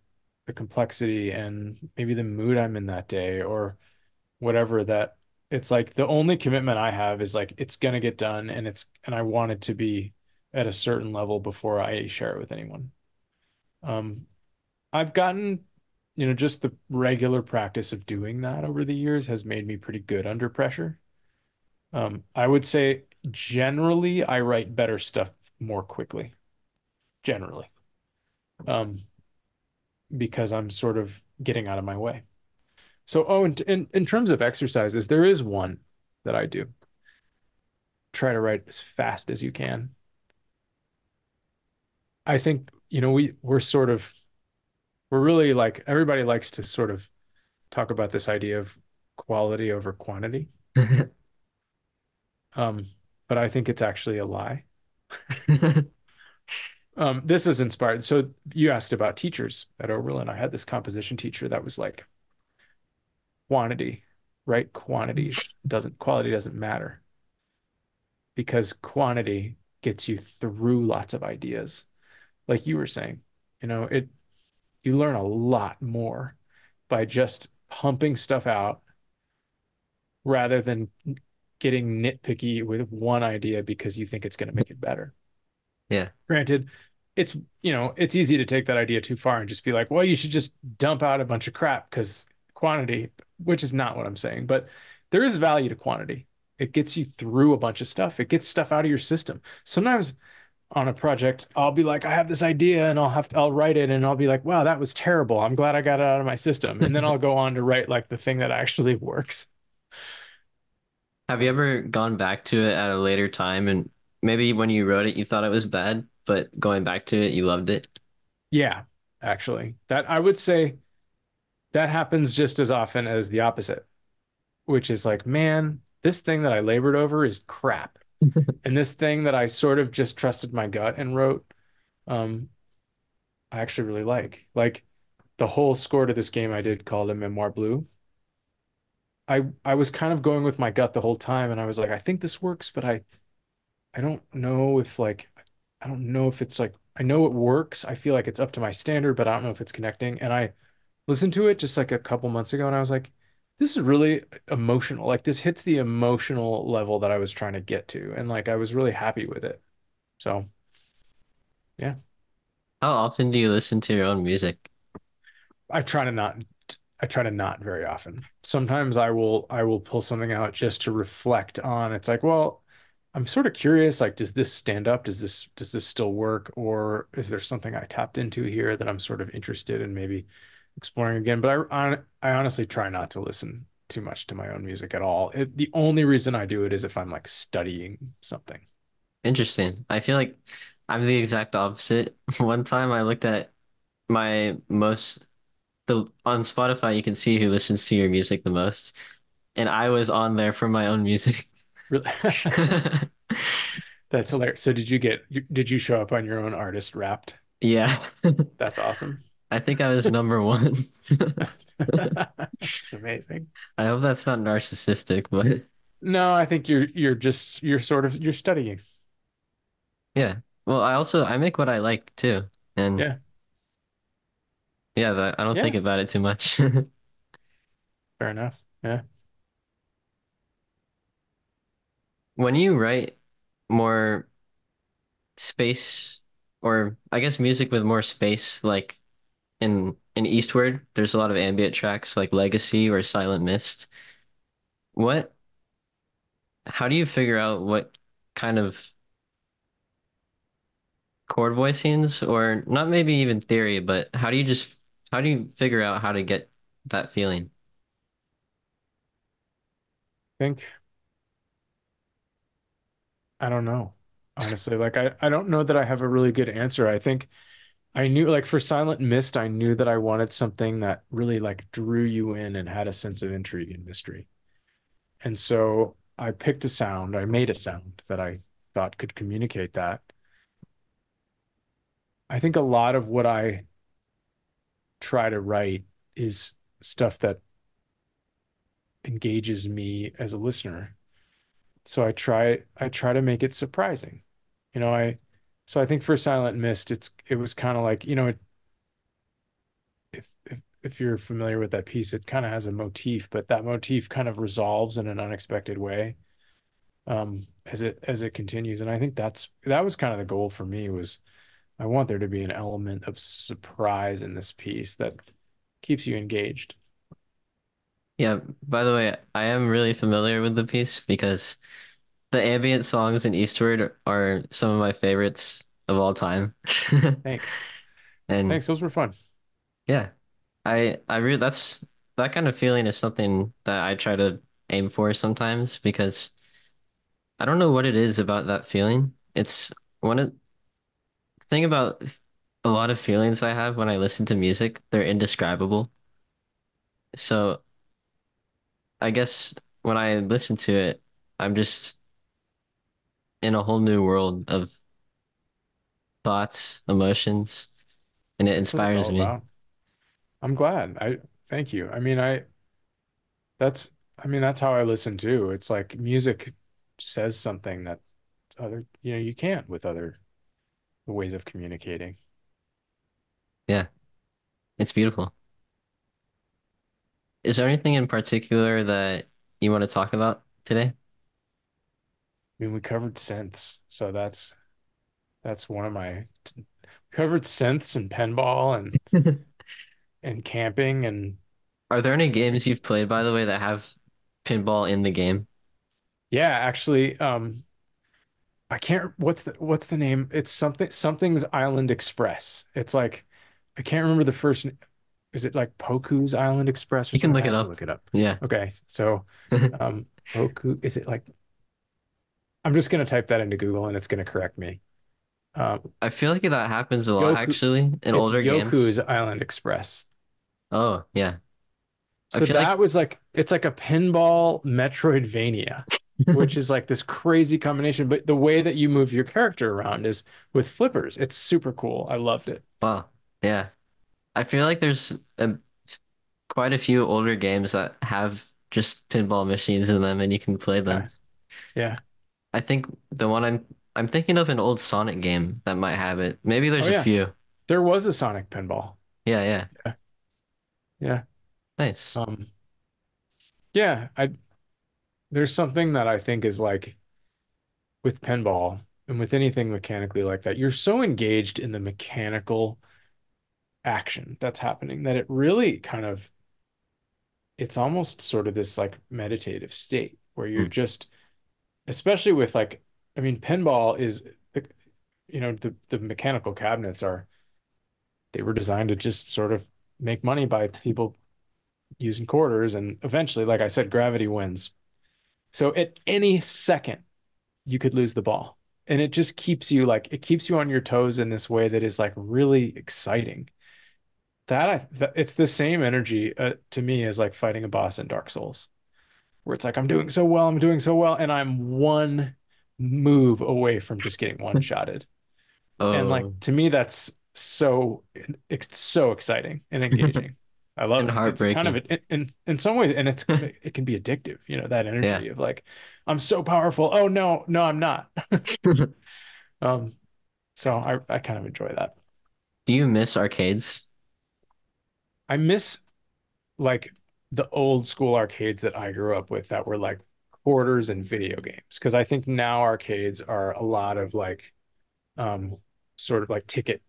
B: the complexity and maybe the mood I'm in that day or whatever that it's like the only commitment I have is like it's gonna get done and I want it to be at a certain level before I share it with anyone. Um, I've gotten, just the regular practice of doing that over the years has made me pretty good under pressure. I would say generally I write better stuff more quickly, generally, um, because I'm sort of getting out of my way. So, oh, and in terms of exercises, there is one that I do. Try to write as fast as you can. I think, we're really like everybody likes to sort of talk about this idea of quality over quantity. Um, but I think it's actually a lie. This is inspired. So you asked about teachers at Oberlin. I had this composition teacher that was like quantity, right? Quality doesn't matter because quantity gets you through lots of ideas. Like you were saying, you learn a lot more by just pumping stuff out rather than getting nitpicky with one idea because you think it's going to make it better.
A: Yeah.
B: Granted, it's it's easy to take that idea too far and just be like, well, you should just dump out a bunch of crap because quantity, which is not what I'm saying, but there is value to quantity. It gets you through a bunch of stuff. It gets stuff out of your system. Sometimes on a project, I'll be like, I have this idea and I'll write it and I'll be like, wow, that was terrible. I'm glad I got it out of my system. And then I'll go on to write like the thing that actually works.
A: Have you
B: So
A: ever gone back to it at a later time and maybe when you wrote it you thought it was bad, but going back to it you loved it?
B: yeah, actually, that I would say that happens just as often as the opposite, which is like, man, this thing that I labored over is crap. And this thing that I sort of just trusted my gut and wrote, um, I actually really like. Like the whole score to this game I did called a Memoir Blue. I was kind of going with my gut the whole time, and I was like, I think this works, but I don't know if like I don't know if it's like I know it works. I feel like it's up to my standard, but I don't know if it's connecting. And I listened to it just like a couple months ago, and I was like, this is really emotional. Like this hits the emotional level that I was trying to get to, and like I was really happy with it. So yeah,
A: How often do you listen to your own music?
B: I try to not I try to not very often. Sometimes I will pull something out just to reflect on. It's like, well, I'm sort of curious, like, does this stand up? Does this still work? Or is there something I tapped into here that I'm sort of interested in maybe exploring again? But I honestly try not to listen too much to my own music at all. The only reason I do it is if I'm like studying something.
A: Interesting. I feel like I'm the exact opposite. One time I looked at my most the on Spotify you can see who listens to your music the most, and I was on there for my own music.
B: Really. That's hilarious. So did you show up on your own artist wrapped?
A: Yeah.
B: That's awesome.
A: I think I was number one.
B: It's amazing.
A: I hope that's not narcissistic, but
B: No, I think you're sort of you're studying.
A: yeah. Well, I make what I like too. And
B: Yeah.
A: yeah, I don't think
B: Yeah.
A: about it too much.
B: Fair enough. Yeah.
A: When you write more space, or I guess music with more space, like in Eastward, there's a lot of ambient tracks like Legacy or Silent Mist. What, how do you figure out what kind of chord voicings, or not maybe even theory, but how do you figure out how to get that feeling?
B: Think I don't know. Honestly, like I don't know that I have a really good answer. I think I knew like for Silent Mist, I knew that I wanted something that really like drew you in and had a sense of intrigue and mystery. And so I picked a sound, I made a sound that I thought could communicate that. I think a lot of what I try to write is stuff that engages me as a listener. So I try to make it surprising. You know, I so I think for Silent Mist, it was kind of like, if you're familiar with that piece, it kind of has a motif, but that motif kind of resolves in an unexpected way as it continues. And I think that was kind of the goal for me was I want there to be an element of surprise in this piece that keeps you engaged.
A: Yeah, by the way, I am really familiar with the piece because the ambient songs in Eastward are some of my favorites of all time.
B: Thanks.
A: And
B: Thanks. Those were fun.
A: yeah, I really that kind of feeling is something that I try to aim for sometimes because I don't know what it is about that feeling. It's one of the thing about a lot of feelings I have when I listen to music, they're indescribable. So I guess when I listen to it, I'm just in a whole new world of thoughts, emotions, and it
B: That's what it's
A: inspires
B: all
A: me.
B: about. I'm glad. I thank you. That's that's how I listen too. It's like music says something that other, you can't with other ways of communicating.
A: Yeah, it's beautiful. Is there anything in particular that you want to talk about today?
B: I mean, we covered synths, so that's one of my covered synths and pinball and camping and
A: Are there any games you've played, by the way, that have pinball in the game?
B: yeah, actually, I can't what's the name? It's something's Island Express. It's like I can't remember the first. Is it like Poku's Island Express or
A: You can
B: something? I
A: look it
B: have to
A: up.
B: look it up.
A: Yeah.
B: Okay, so Poku, is it like I'm just gonna type that into Google and it's gonna correct me. Um,
A: I feel like that happens a lot
B: Yoku,
A: actually in
B: it's
A: older games.
B: Yoku's Island Express.
A: Oh, yeah. I
B: So
A: feel like
B: that was like it's like a pinball Metroidvania, which is like this crazy combination. But the way that you move your character around is with flippers. It's super cool. I loved it.
A: wow. Yeah. I feel like there's quite a few older games that have just pinball machines in them and you can play them.
B: Yeah, yeah.
A: I think the one I'm thinking of an old Sonic game that might have it. Maybe
B: Oh
A: there's a
B: yeah.
A: few.
B: There was a Sonic pinball.
A: Yeah, yeah.
B: Yeah, yeah.
A: Nice.
B: Um, yeah. I there's something that I think is like with pinball and with anything mechanically like that, you're so engaged in the mechanical action that's happening that it really kind of it's almost sort of this like meditative state where you're
A: Mm,
B: just especially with like I mean pinball is the mechanical cabinets are they were designed to just sort of make money by people using quarters and eventually like I said gravity wins. So at any second you could lose the ball. And it just keeps you like it keeps you on your toes in this way that is like really exciting. It's the same energy to me as like fighting a boss in Dark Souls, where it's like I'm doing so well, and I'm one move away from just getting one-shotted. And like
A: oh,
B: to me, that's it's so exciting and engaging. I love
A: and
B: it. It's kind of
A: heartbreaking.
B: in some ways, and it can be addictive, that
A: Yeah.
B: energy of like, I'm so powerful. Oh no, no, I'm not. Um, so I kind of enjoy that.
A: Do you miss arcades?
B: I miss like the old school arcades that I grew up with that were like quarters and video games. Because I think now arcades are a lot of like um sort of like ticket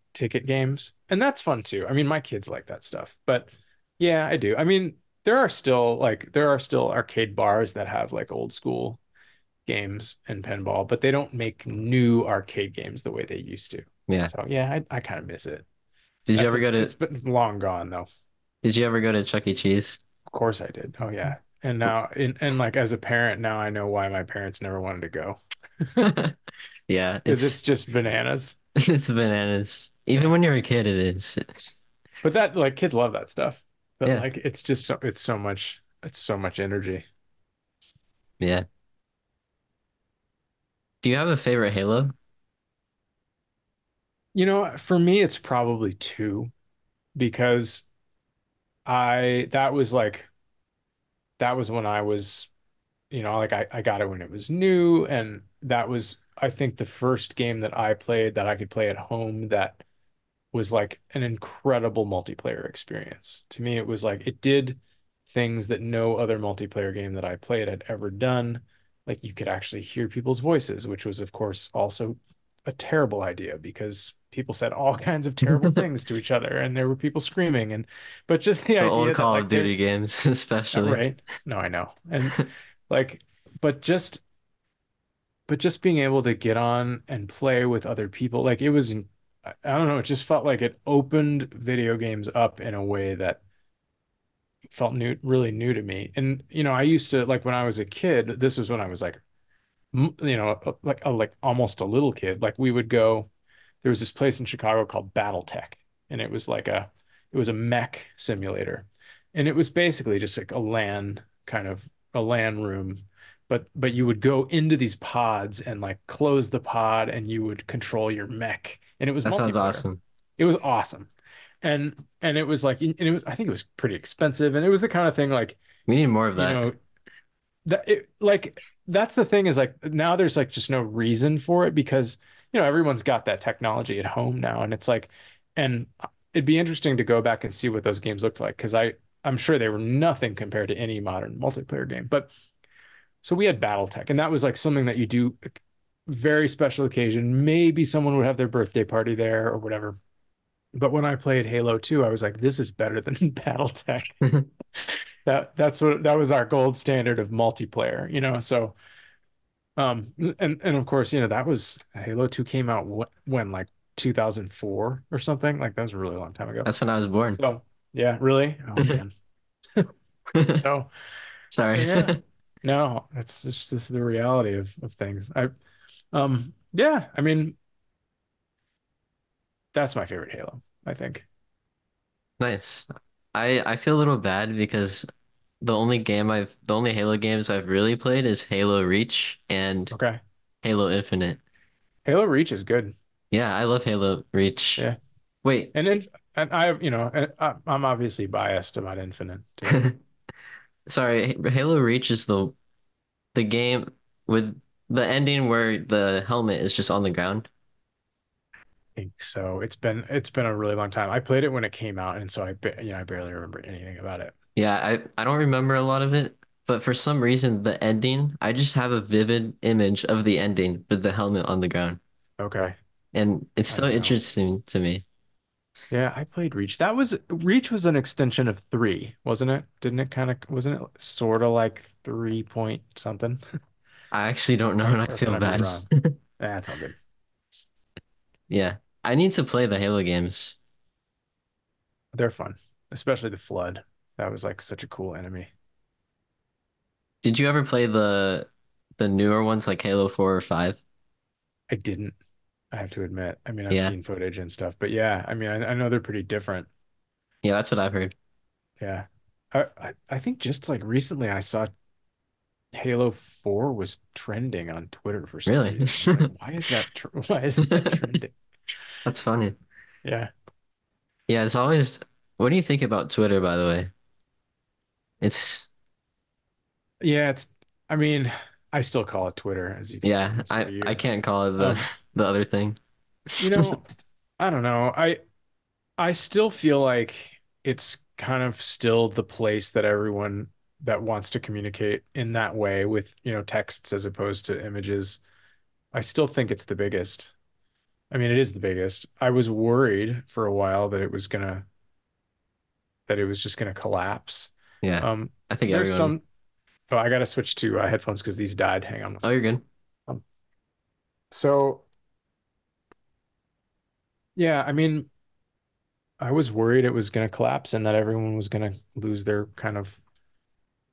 B: games. And that's fun too. I mean, my kids like that stuff. But yeah, I do. I mean, there are still arcade bars that have like old school games and pinball, but they don't make new arcade games the way they used to.
A: Yeah.
B: So yeah, I kind of miss it.
A: Did you ever go
B: It's
A: to
B: been long gone though.
A: did you ever go to Chuck E. Cheese?
B: Of course I did. Oh yeah. And now and like as a parent, now I know why my parents never wanted to go.
A: Yeah,
B: Because it's just bananas.
A: it's bananas. Even
B: Yeah.
A: when you're a kid, it is.
B: But that like kids love that stuff. But
A: Yeah.
B: like it's so much energy.
A: Yeah. Do you have a favorite Halo?
B: For me it's probably two because I that was when I was, like I got it when it was new and that was I think the first game that I played that I could play at home that was like an incredible multiplayer experience. To me, it was like it did things that no other multiplayer game that I played had ever done. Like you could actually hear people's voices, which was, of course, also a terrible idea because people said all kinds of terrible
A: The
B: things to each other and there were people screaming but just the
A: old
B: idea that
A: Call of
B: like
A: Duty
B: there's
A: games, especially.
B: right. No, I know. And like but just being able to get on and play with other people, like it was, I don't know, it just felt like it opened video games up in a way that felt new, really new to me. And, I used to, like when I was a kid, this was when I was like, like almost a little kid, like we would go, there was this place in Chicago called BattleTech, and it was a mech simulator, and it was basically just like a LAN room, but you would go into these pods and like close the pod, and you would control your mech, and it was
A: That sounds
B: multiplayer.
A: awesome.
B: It was awesome, and it was like, and it was I think it was pretty expensive, and it was the kind of thing like
A: We need more of
B: you
A: that.
B: know like that's the thing is like now there's like just no reason for it because everyone's got that technology at home now and it's like and it'd be interesting to go back and see what those games looked like because I'm sure they were nothing compared to any modern multiplayer game. But so we had BattleTech, and that was like something that you do very special occasion. Maybe someone would have their birthday party there or whatever. But when I played Halo 2, I was like, this is better than BattleTech. That was our gold standard of multiplayer, you know. So and of course, you know, that was Halo 2 came out when like 2004 or something. Like that was a really long time ago.
A: That's when I was born.
B: So yeah, really? Oh man. So so
A: Sorry.
B: yeah. No, it's just the reality of things. Yeah, I mean, that's my favorite Halo, I think.
A: Nice. I feel a little bad because the only Halo games I've really played is Halo Reach and
B: Okay.
A: Halo Infinite.
B: Halo Reach is good.
A: Yeah, I love Halo Reach.
B: Yeah.
A: Wait.
B: And I, you know, I'm obviously biased about Infinite too.
A: Sorry, Halo Reach is the game with the ending where the helmet is just on the ground.
B: I think so. It's been a really long time. I played it when it came out, and so I barely remember anything about it.
A: Yeah, I don't remember a lot of it, but for some reason the ending, I just have a vivid image of the ending with the helmet on the ground.
B: Okay.
A: And it's
B: I
A: so
B: don't know.
A: interesting to me.
B: Yeah, I played Reach. Reach was an extension of three, wasn't it? Didn't it kind of wasn't it sort of like 3 point something?
A: I actually don't know and I
B: Or could
A: feel
B: I be
A: bad.
B: wrong? That's all good.
A: Yeah. I need to play the Halo games.
B: They're fun, especially the Flood. That was like such a cool enemy.
A: Did you ever play the newer ones like Halo 4 or 5?
B: I didn't, I have to admit. I mean, I've
A: Yeah.
B: seen footage and stuff, but yeah, I mean, I know they're pretty different.
A: Yeah, that's what I've heard.
B: Yeah. I think just like recently I saw Halo 4 was trending on Twitter for some
A: Really?
B: reason. I was like, why is that trending?
A: That's funny.
B: Yeah.
A: Yeah, it's always what do you think about Twitter, by the way? It's
B: Yeah, I mean, I still call it Twitter, as you can,
A: yeah,
B: and so do
A: I
B: you.
A: can't call it the
B: Um,
A: the other thing.
B: you know, I don't know. I still feel like it's kind of still the place that everyone that wants to communicate in that way with, you know, texts as opposed to images. I still think it's the biggest. I mean, it is the biggest. I was worried for a while that it was just gonna collapse.
A: Yeah. I think
B: There's
A: everyone.
B: some. Oh, I gotta switch to headphones because these died. Hang on one
A: Oh,
B: second.
A: you're good.
B: Um, so yeah, I mean, I was worried it was gonna collapse and that everyone was gonna lose their kind of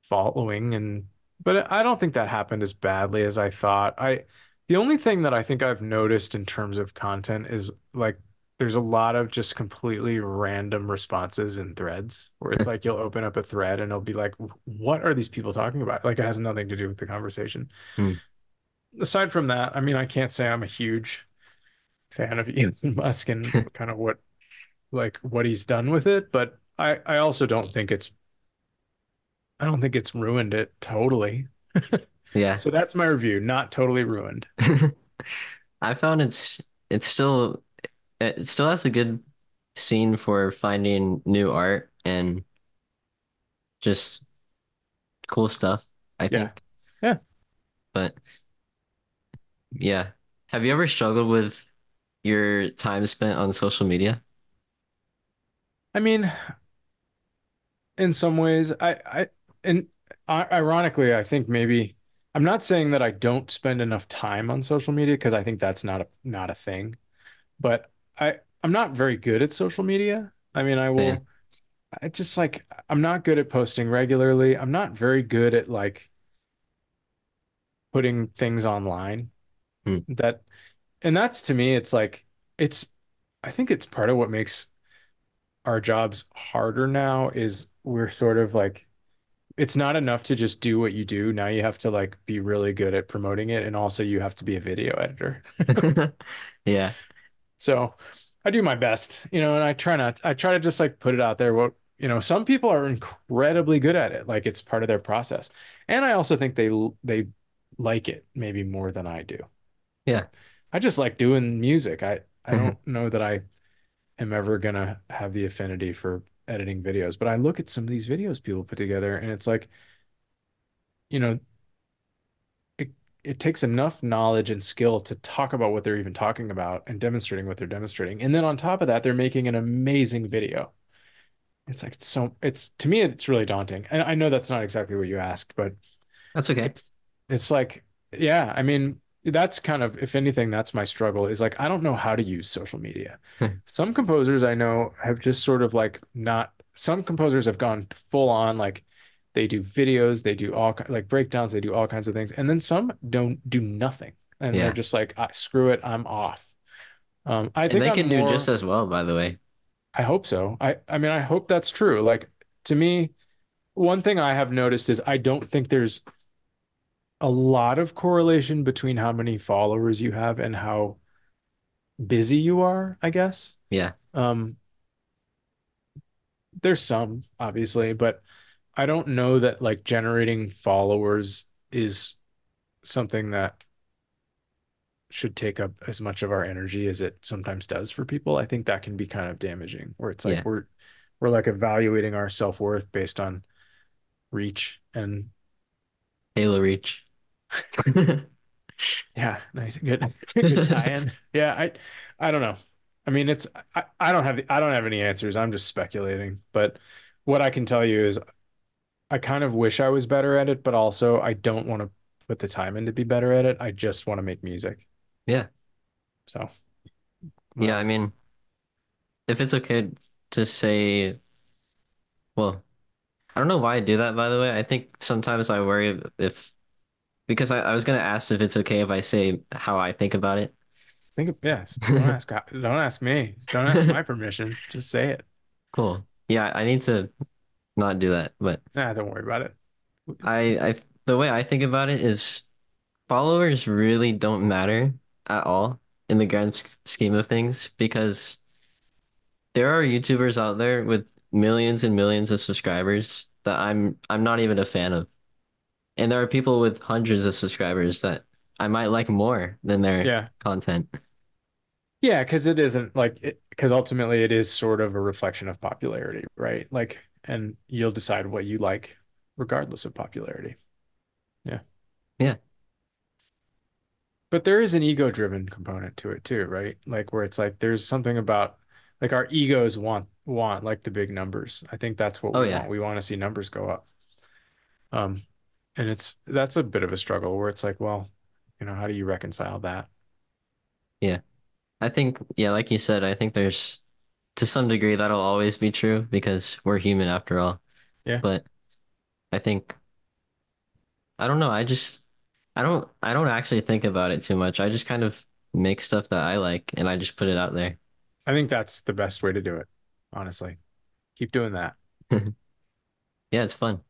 B: following and but I don't think that happened as badly as I thought. The only thing that I think I've noticed in terms of content is like there's a lot of just completely random responses in threads where it's like you'll open up a thread and it'll be like, what are these people talking about? Like it has nothing to do with the conversation.
A: Hmm.
B: Aside from that, I mean, I can't say I'm a huge fan of Elon Musk and kind of what he's done with it, but I also I don't think it's ruined it totally.
A: Yeah.
B: So that's my review. Not totally ruined.
A: I found it's still it still has a good scene for finding new art and just cool stuff, I
B: Yeah.
A: think.
B: Yeah.
A: But yeah. Have you ever struggled with your time spent on social media?
B: I mean, in some ways, and ironically, I think maybe I'm not saying that I don't spend enough time on social media because I think that's not a thing, but I'm not very good at social media. I mean,
A: Same.
B: I just like I'm not good at posting regularly. I'm not very good at like putting things online
A: Hmm.
B: that and that's to me it's like it's I think it's part of what makes our jobs harder now is we're sort of like it's not enough to just do what you do. Now you have to like be really good at promoting it and also you have to be a video editor.
A: Yeah.
B: So I do my best, you know, and I try to just like put it out there. What, you know, some people are incredibly good at it. Like it's part of their process. And I also think they like it maybe more than I do.
A: Yeah.
B: I just like doing music. I don't know that I am ever gonna have the affinity for editing videos, but I look at some of these videos people put together and it's like, you know, it it takes enough knowledge and skill to talk about what they're even talking about and demonstrating what they're demonstrating. And then on top of that, they're making an amazing video. It's like it's to me it's really daunting. And I know that's not exactly what you asked, but
A: That's okay.
B: it's it's like yeah, I mean that's kind of if anything that's my struggle is like I don't know how to use social media. Some composers I know have just sort of like not some composers have gone full on like they do videos, they do like breakdowns, they do all kinds of things, and then some don't do nothing and they're
A: Yeah.
B: just like screw it, I'm off. I
A: And
B: think
A: they
B: I'm
A: can do just
B: more
A: as well, by the way.
B: I hope so. I mean I hope that's true. Like to me, one thing I have noticed is I don't think there's a lot of correlation between how many followers you have and how busy you are, I guess.
A: Yeah.
B: Um, there's some, obviously, but I don't know that like generating followers is something that should take up as much of our energy as it sometimes does for people. I think that can be kind of damaging, where it's like
A: Yeah.
B: we're like evaluating our self-worth based on reach and
A: Halo Reach.
B: yeah, nice, good, good tie-in. Yeah, I don't know. I mean, I don't have I don't have any answers. I'm just speculating. But what I can tell you is I kind of wish I was better at it, but also I don't want to put the time in to be better at it. I just want to make music.
A: Yeah.
B: So,
A: Yeah, I
B: um,
A: mean, if it's okay to say, well, I don't know why I do that, by the way. I think sometimes I worry if, because I was gonna ask if it's okay if I say how I think about it.
B: think of yes. Don't ask me. Don't ask my permission. Just say it.
A: Cool. Yeah, I need to not do that, but
B: Nah, don't worry about it.
A: the way I think about it is followers really don't matter at all in the grand scheme of things because there are YouTubers out there with millions and millions of subscribers that I'm not even a fan of. And there are people with hundreds of subscribers that I might like more than their
B: Yeah.
A: content.
B: Yeah, because it isn't like it because ultimately it is sort of a reflection of popularity, right? Like, and you'll decide what you like regardless of popularity. Yeah.
A: Yeah.
B: But there is an ego-driven component to it too, right? Like where it's like there's something about like our egos want like the big numbers. I think that's what
A: Oh
B: we
A: yeah.
B: want. We want to see numbers go up. Um, and it's that's a bit of a struggle where it's like, well, how do you reconcile that?
A: Yeah. I think yeah, like you said, I think there's to some degree that'll always be true because we're human after all.
B: Yeah.
A: But I think I don't know, I don't actually think about it too much. I just kind of make stuff that I like and I just put it out there.
B: I think that's the best way to do it, honestly. Keep doing that.
A: Yeah, it's fun.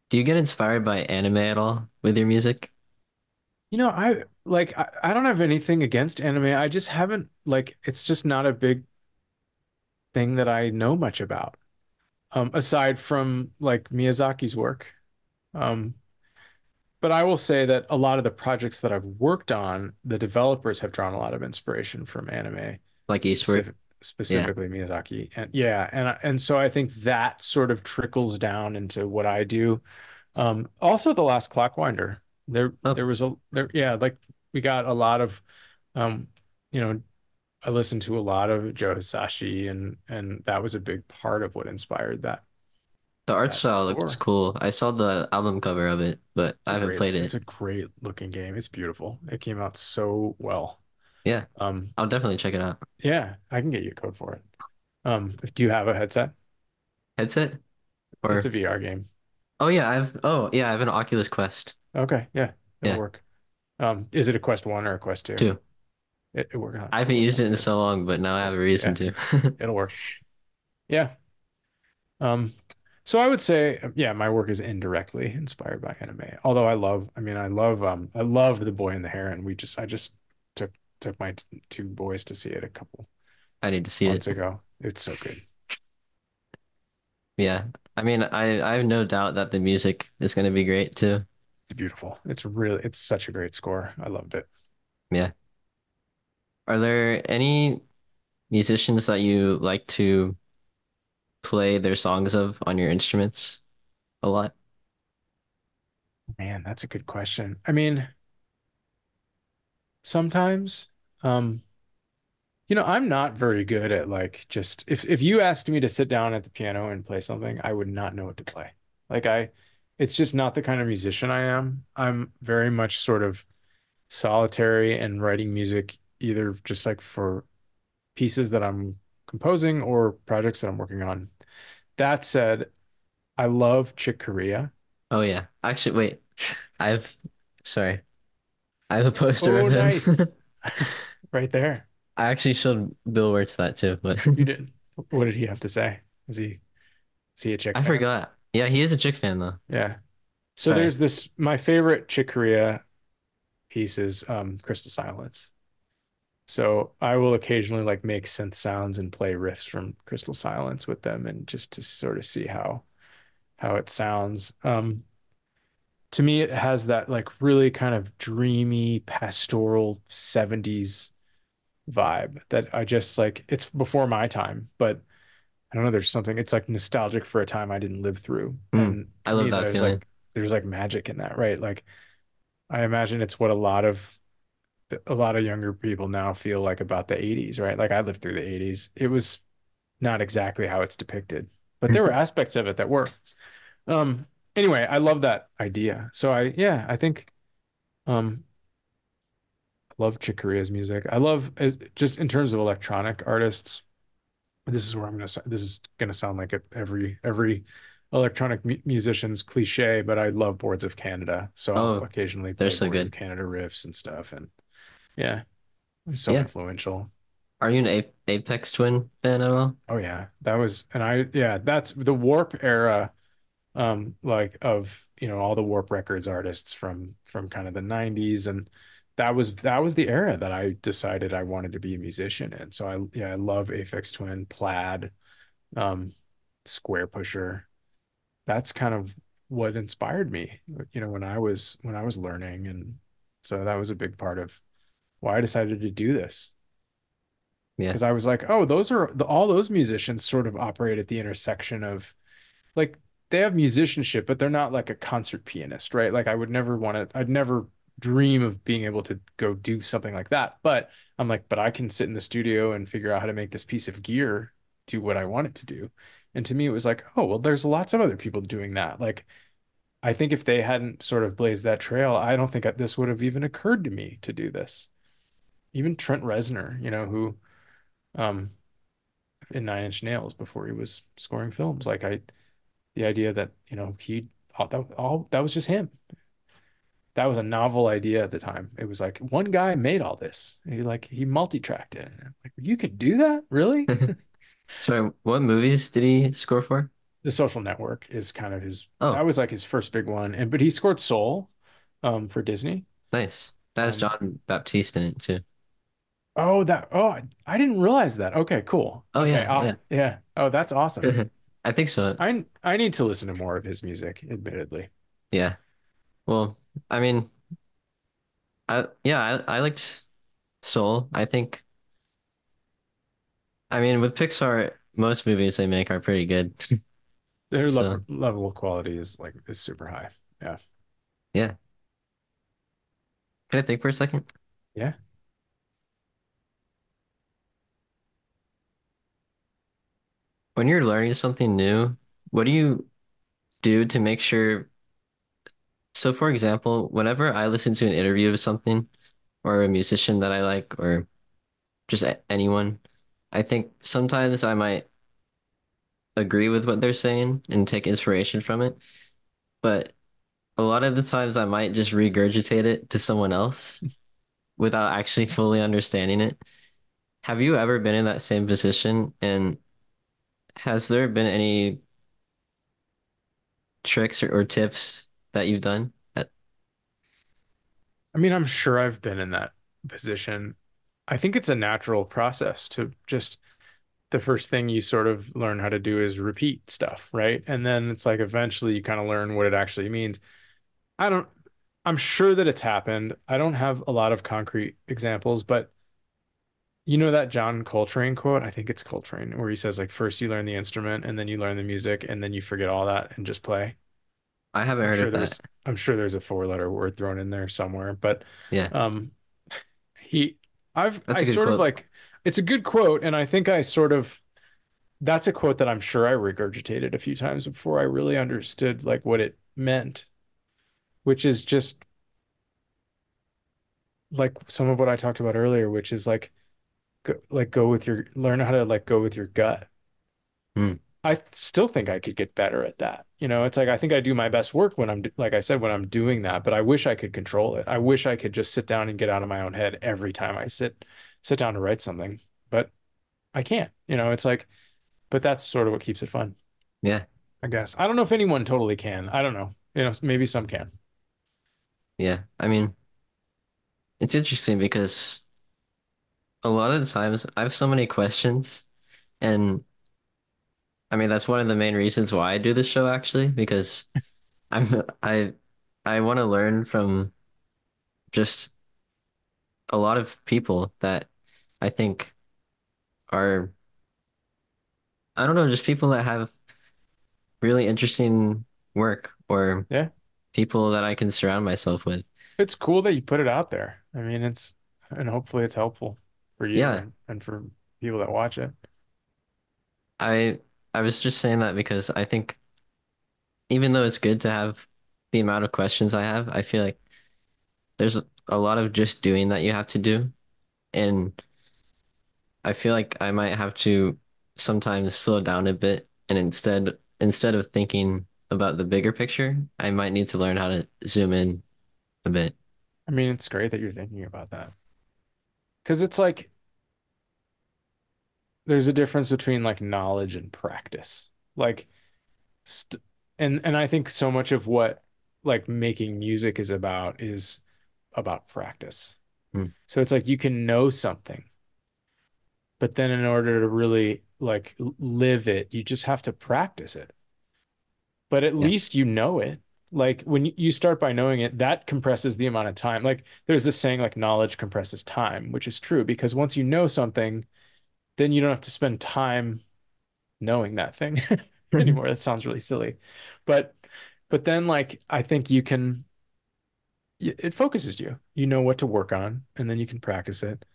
A: Do you get inspired by anime at all with your music?
B: I don't have anything against anime. I just haven't like it's just not a big thing that I know much about. Aside from like Miyazaki's work. Um, but I will say that a lot of the projects that I've worked on, the developers have drawn a lot of inspiration from anime,
A: Like Eastward?
B: specific
A: Yeah.
B: specifically Miyazaki. And yeah, and so I think that sort of trickles down into what I do. Also the last Clockwinder.
A: Oh,
B: There was a there yeah, like we got a lot of um, you know, I listened to a lot of Joe Hisaishi and that was a big part of what inspired
A: the art
B: that
A: style looks
B: score.
A: cool. I saw the album cover of it, but I haven't played
B: It's
A: it.
B: a great looking game. It's beautiful. It came out so well.
A: Yeah,
B: Um,
A: I'll definitely check it out.
B: yeah, I can get you a code for it. Do you have a headset?
A: Headset
B: It's a
A: or
B: VR game.
A: I have an Oculus Quest.
B: Okay, yeah, it'll
A: Yeah,
B: work. Is it a Quest 1 or a Quest 2?
A: 2. I haven't
B: It'll work
A: used
B: on
A: it in
B: two.
A: so long, but now I have
B: Cool.
A: a reason
B: Yeah,
A: to.
B: it'll work. Yeah. Um, so I would say, yeah, my work is indirectly inspired by anime. Although I love The Boy and the Heron. I just took my two boys to see it a couple
A: I need to see
B: months
A: it.
B: ago. It's so good.
A: Yeah. I mean, I have no doubt that the music is going to be great too.
B: It's beautiful. It's such a great score. I loved it.
A: Yeah. Are there any musicians that you like to play their songs of on your instruments a lot?
B: Man, that's a good question. I mean, sometimes, um, I'm not very good at like just if you asked me to sit down at the piano and play something, I would not know what to play. Like it's just not the kind of musician I am. I'm very much sort of solitary and writing music either just like for pieces that I'm composing or projects that I'm working on. That said, I love Chick Corea.
A: Oh yeah. Actually, wait. I've sorry. I have a poster of
B: Oh,
A: him.
B: nice. Right there.
A: I actually showed Bill Wirtz that too, but
B: You did. What did he have to say? Is he a Chick
A: I
B: fan?
A: forgot. Yeah, he is a Chick fan though.
B: Yeah. So
A: Sorry.
B: there's this my favorite Chick Corea piece is Crystal Silence. So I will occasionally like make synth sounds and play riffs from Crystal Silence with them and just to sort of see how it sounds. To me, it has that like really kind of dreamy, pastoral 70s vibe that I just like. It's before my time, but I don't know, there's something, it's like nostalgic for a time I didn't live through.
A: Mm,
B: And
A: I
B: to
A: love
B: me,
A: that feeling.
B: there's like magic in that, right? Like I imagine it's what a lot of younger people now feel like about the 80s, right? Like I lived through the 80s. It was not exactly how it's depicted, but there were aspects of it that were. Um, anyway, I love that idea. So yeah, I think um I love Chick Corea's music. I love as just in terms of electronic artists. This is gonna sound like every electronic musician's cliche, but I love Boards of Canada. So I'll
A: Oh,
B: occasionally
A: they're
B: play
A: so
B: Boards of
A: good.
B: Canada riffs and stuff. And yeah, they're so
A: Yeah.
B: influential.
A: Are you an A Apex Twin fan at all?
B: Oh yeah, that was, and yeah, that's the Warp era, like of, all the Warp Records artists from kind of the 90s. And that was the era that I decided I wanted to be a musician in. So yeah, I love Aphex Twin, Plaid, um, Square Pusher. That's kind of what inspired me, when I was learning. And so that was a big part of why I decided to do this.
A: Yeah.
B: Because I was like, oh, all those musicians sort of operate at the intersection of like they have musicianship, but they're not like a concert pianist, right? Like I'd never dream of being able to go do something like that. But I'm like, but I can sit in the studio and figure out how to make this piece of gear do what I want it to do. And to me, it was like, oh, well, there's lots of other people doing that. Like, I think if they hadn't sort of blazed that trail, I don't think this would have even occurred to me to do this. Even Trent Reznor, who um in Nine Inch Nails before he was scoring films, like the idea that he all that was just him. That was a novel idea at the time. It was like one guy made all this. He multi-tracked it. Like you could do that, really?
A: Sorry, what movies did he score for?
B: The Social Network is kind of that
A: Oh,
B: was like his first big one. But he scored Soul, for Disney.
A: nice. That has
B: Um,
A: John Baptiste in it too.
B: I didn't realize that. Okay, cool.
A: Oh
B: Okay,
A: yeah, yeah.
B: yeah. Oh, that's awesome.
A: I think so.
B: I need to listen to more of his music, admittedly.
A: Yeah. Well, I mean, I liked Soul. I mean, with Pixar, most movies they make are pretty good.
B: Their
A: So,
B: level of quality is super high. Yeah.
A: yeah. Can I think for a second?
B: Yeah.
A: When you're learning something new, what do you do to make sure? So, for example, whenever I listen to an interview of something or a musician that I like or just anyone, I think sometimes I might agree with what they're saying and take inspiration from it. But a lot of the times I might just regurgitate it to someone else without actually fully understanding it. Have you ever been in that same position? And has there been any tricks or tips that you've done?
B: I mean, I'm sure I've been in that position. I think it's a natural process to just the first thing you sort of learn how to do is repeat stuff, right? And then it's like eventually you kind of learn what it actually means. I don't, I'm sure that it's happened. I don't have a lot of concrete examples, but You know that John Coltrane quote? I think it's Coltrane, where he says like first you learn the instrument and then you learn the music and then you forget all that and just play.
A: I haven't heard of that.
B: I'm sure there's a four-letter word thrown in there somewhere, but
A: Yeah,
B: um he
A: that's
B: I
A: a good
B: sort of
A: quote.
B: like it's a good quote and I think I sort of that's a quote that I'm sure I regurgitated a few times before I really understood like what it meant, which is just like some of what I talked about earlier, which is like go with your learn how to like go with your gut.
A: Hmm.
B: I still think I could get better at that. You know, it's like I think I do my best work when like I said when I'm doing that, but I wish I could control it. I wish I could just sit down and get out of my own head every time I sit down to write something. But I can't. You know, it's like but that's sort of what keeps it fun,
A: Yeah,
B: I guess. I don't know if anyone totally can. I don't know. You know, maybe some can.
A: yeah. I mean, it's interesting because a lot of the times I have so many questions, and I mean that's one of the main reasons why I do this show actually, because I'm I I want to learn from just a lot of people that I think are, I don't know, just people that have really interesting work or
B: Yeah.
A: people that I can surround myself with.
B: It's cool that you put it out there. I mean, it's and hopefully it's helpful for you
A: Yeah,
B: and for people that watch it.
A: I I was just saying that because I think even though it's good to have the amount of questions I have, I feel like there's a lot of just doing that you have to do. And I feel like I might have to sometimes slow down a bit and instead of thinking about the bigger picture, I might need to learn how to zoom in a bit.
B: I mean, it's great that you're thinking about that because it's like there's a difference between like knowledge and practice. Like, st and I think so much of what like making music is about practice.
A: Hmm.
B: So it's like you can know something, but then in order to really like live it, you just have to practice it. But at
A: Yeah,
B: least you know it. Like when you start by knowing it, that compresses the amount of time. Like there's this saying like knowledge compresses time, which is true because once you know something, then you don't have to spend time knowing that thing anymore. That sounds really silly. But but then like I think you can it focuses you. You know what to work on and then you can practice it.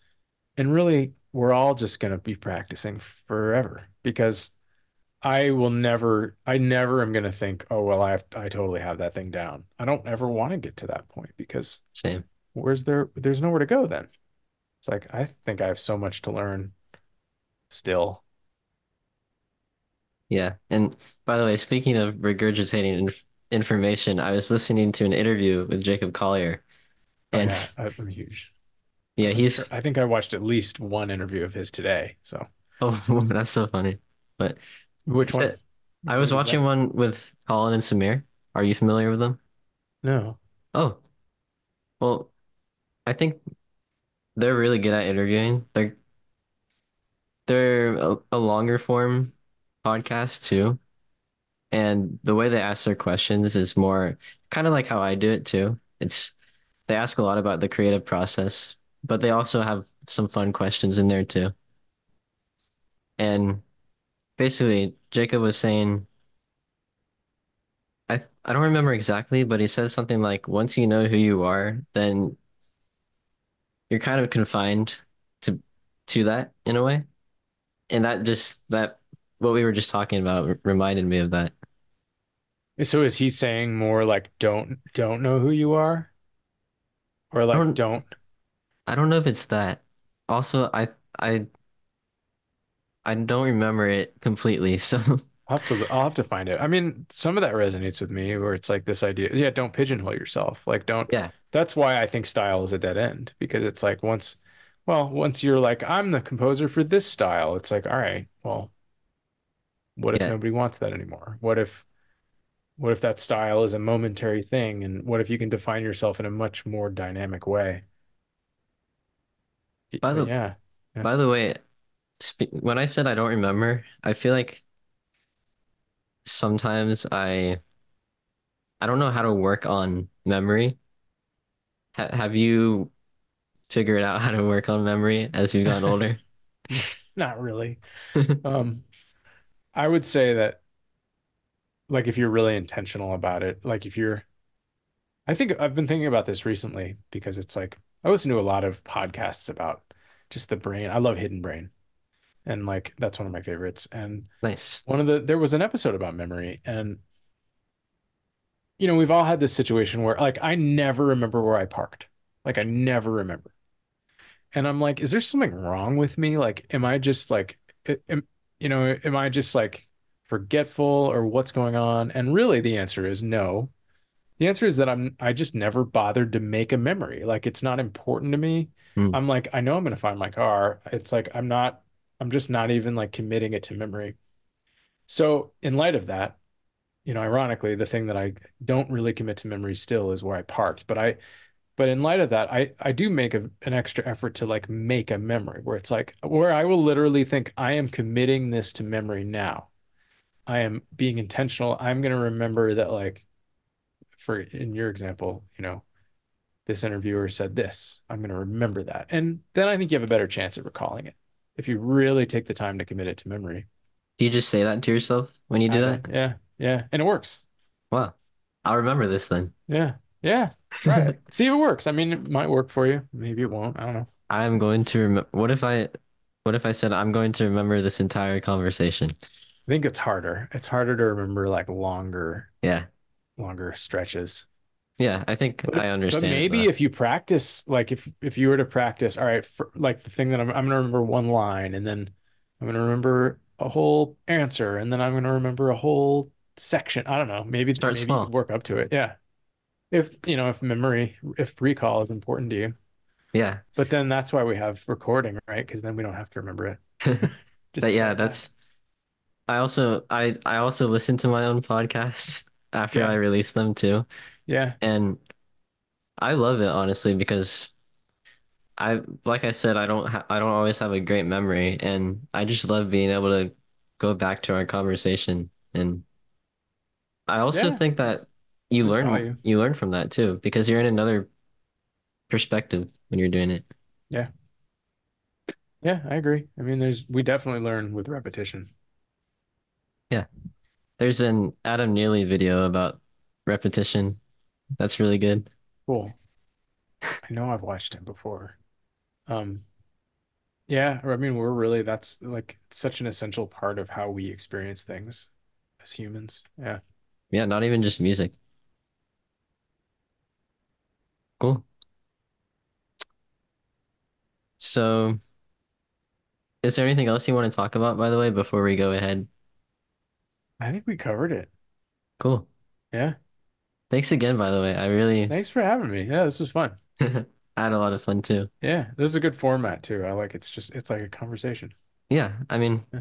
B: And really we're all just going to be practicing forever because I never am going to think, oh, well, I totally have that thing down. I don't ever want to get to that point because
A: same.
B: there's nowhere to go then. It's like, I think I have so much to learn still.
A: Yeah. And by the way, speaking of regurgitating information, I was listening to an interview with Jacob Collier,
B: Oh
A: and
B: yeah, I'm huge.
A: yeah,
B: I'm sure.
A: he's
B: I think I watched at least one interview of his today. So
A: oh, that's so funny. But he
B: which one?
A: said I
B: What
A: was
B: was
A: watching
B: that?
A: one with Colin and Samir. Are you familiar with them?
B: No.
A: Oh, well, I think they're really good at interviewing. They're a longer form podcast too. And the way they ask their questions is more kind of like how I do it too. It's they ask a lot about the creative process, but they also have some fun questions in there too. And basically, Jacob was saying, I don't remember exactly, but he said something like, once you know who you are, then you're kind of confined to that in a way. And that what we were just talking about reminded me of that.
B: So is he saying more like don't know who you are or
A: I
B: like
A: don't
B: don't
A: I don't know if it's that. Also, I I don't remember it completely. So
B: I'll have to find it. I mean, some of that resonates with me where it's like this idea, yeah, don't pigeonhole yourself. Like don't
A: yeah,
B: that's why I think style is a dead end because it's like once you're like, I'm the composer for this style, it's like, all right, well, what if
A: yeah.
B: nobody wants that anymore? What if that style is a momentary thing? And what if you can define yourself in a much more dynamic way?
A: By
B: But
A: the
B: yeah, yeah.
A: by the way, when I said I don't remember, I feel like sometimes I don't know how to work on memory. Have you? figured out how to work on memory as you've gotten older?
B: Not really. Um, I would say that like if you're really intentional about it, like if you're I think I've been thinking about this recently because it's like I listen to a lot of podcasts about just the brain. I love Hidden Brain, and like that's one of my favorites. And
A: Nice.
B: there was an episode about memory, and we've all had this situation where like I never remember where I parked. Like I never remember. And I'm like, is there something wrong with me? Like, am I just like, am I just like forgetful or what's going on? And really the answer is no. The answer is that I just never bothered to make a memory. Like it's not important to me.
A: Mm.
B: I'm like, I know I'm going to find my car. It's like I'm just not even like committing it to memory. So in light of that, ironically, the thing that I don't really commit to memory still is where I parked. But in light of that, I do make an extra effort to like make a memory where it's like where I will literally think I am committing this to memory now. I am being intentional. I'm going to remember that like for in your example, this interviewer said this. I'm going to remember that. And then I think you have a better chance at recalling it if you really take the time to commit it to memory.
A: Do you just say that to yourself when you do
B: Kind of.
A: that?
B: Yeah. Yeah. And it works.
A: Wow. I'll remember this then.
B: Yeah. Yeah. Try it. See if it works. I mean, it might work for you. Maybe it won't. I don't know.
A: I'm going to remember. What if I said I'm going to remember this entire conversation?
B: I think it's harder. It's harder to remember like
A: Yeah.
B: longer stretches.
A: Yeah, I think I
B: But
A: understand
B: maybe
A: that.
B: if you practice, like if you were to practice, all right, for like the thing that I'm gonna remember one line, and then I'm gonna remember a whole answer, and then I'm gonna remember a whole section. I don't know.
A: Start
B: Maybe you could
A: small.
B: work up to it. Yeah. If recall is important to you.
A: Yeah.
B: But then that's why we have recording, right? Because then we don't have to remember it. Just
A: But
B: play
A: yeah,
B: it back.
A: that's I also listen to my own podcasts after I
B: Yeah.
A: release them too.
B: Yeah.
A: And I love it honestly because like I said, I don't always have a great memory, and I just love being able to go back to our conversation. And I also
B: Yeah.
A: think
B: That's
A: that
B: there's value.
A: you learn from that too because you're in another perspective when you're doing it.
B: Yeah. Yeah, I agree. I mean, we definitely learn with repetition.
A: Yeah. There's an Adam Neely video about repetition. That's really good.
B: Cool. I know I've watched him before. Um, yeah, I mean, that's like such an essential part of how we experience things as humans. Yeah.
A: Yeah, not even just music. Cool. So, is there anything else you want to talk about, by the way, before we go ahead?
B: I think we covered it.
A: Cool.
B: Yeah.
A: Thanks again, by the way.
B: Thanks for having me. Yeah, this was fun.
A: I had a lot of fun too.
B: Yeah, this is a good format too. I like it's like a conversation.
A: Yeah, I mean,
B: Yeah.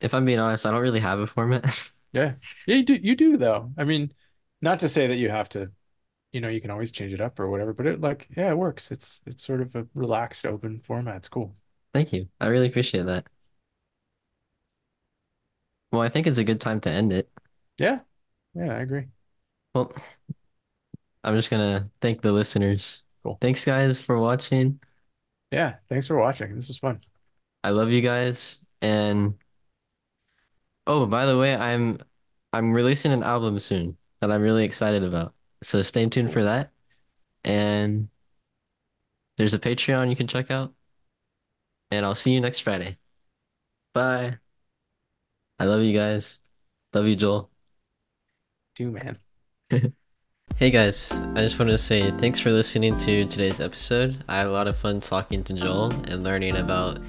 A: if I'm being honest, I don't really have a format.
B: Yeah. Yeah, you do though. I mean, not to say that you have to, you can always change it up or whatever, but yeah, it works. It's sort of a relaxed, open format. It's cool.
A: Thank you. I really appreciate that. Well, I think it's a good time to end it.
B: Yeah. Yeah, I agree.
A: Well, I'm just gonna thank the listeners.
B: Cool.
A: Thanks, guys, for watching.
B: Yeah, thanks for watching. This was fun.
A: I love you guys. And oh, by the way, I'm releasing an album soon that I'm really excited about. So stay tuned for
B: Cool.
A: that. And there's a Patreon you can check out. And I'll see you next Friday. Bye. I love you guys. Love you, Joel.
B: Do man.
A: Hey guys, I just wanted to say thanks for listening to today's episode. I had a lot of fun talking to Joel and learning about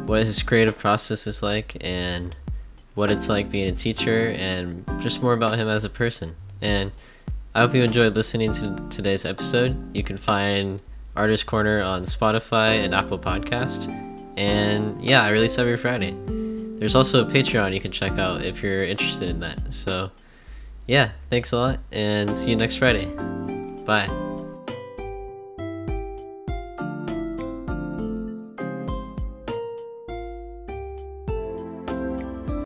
A: what his creative process is like and what it's like being a teacher and just more about him as a person. And I hope you enjoyed listening to today's episode. You can find Artist Corner on Spotify and Apple Podcast. And yeah, I release every Friday. There's also a Patreon you can check out if you're interested in that. So yeah, thanks a lot and see you next Friday. Bye.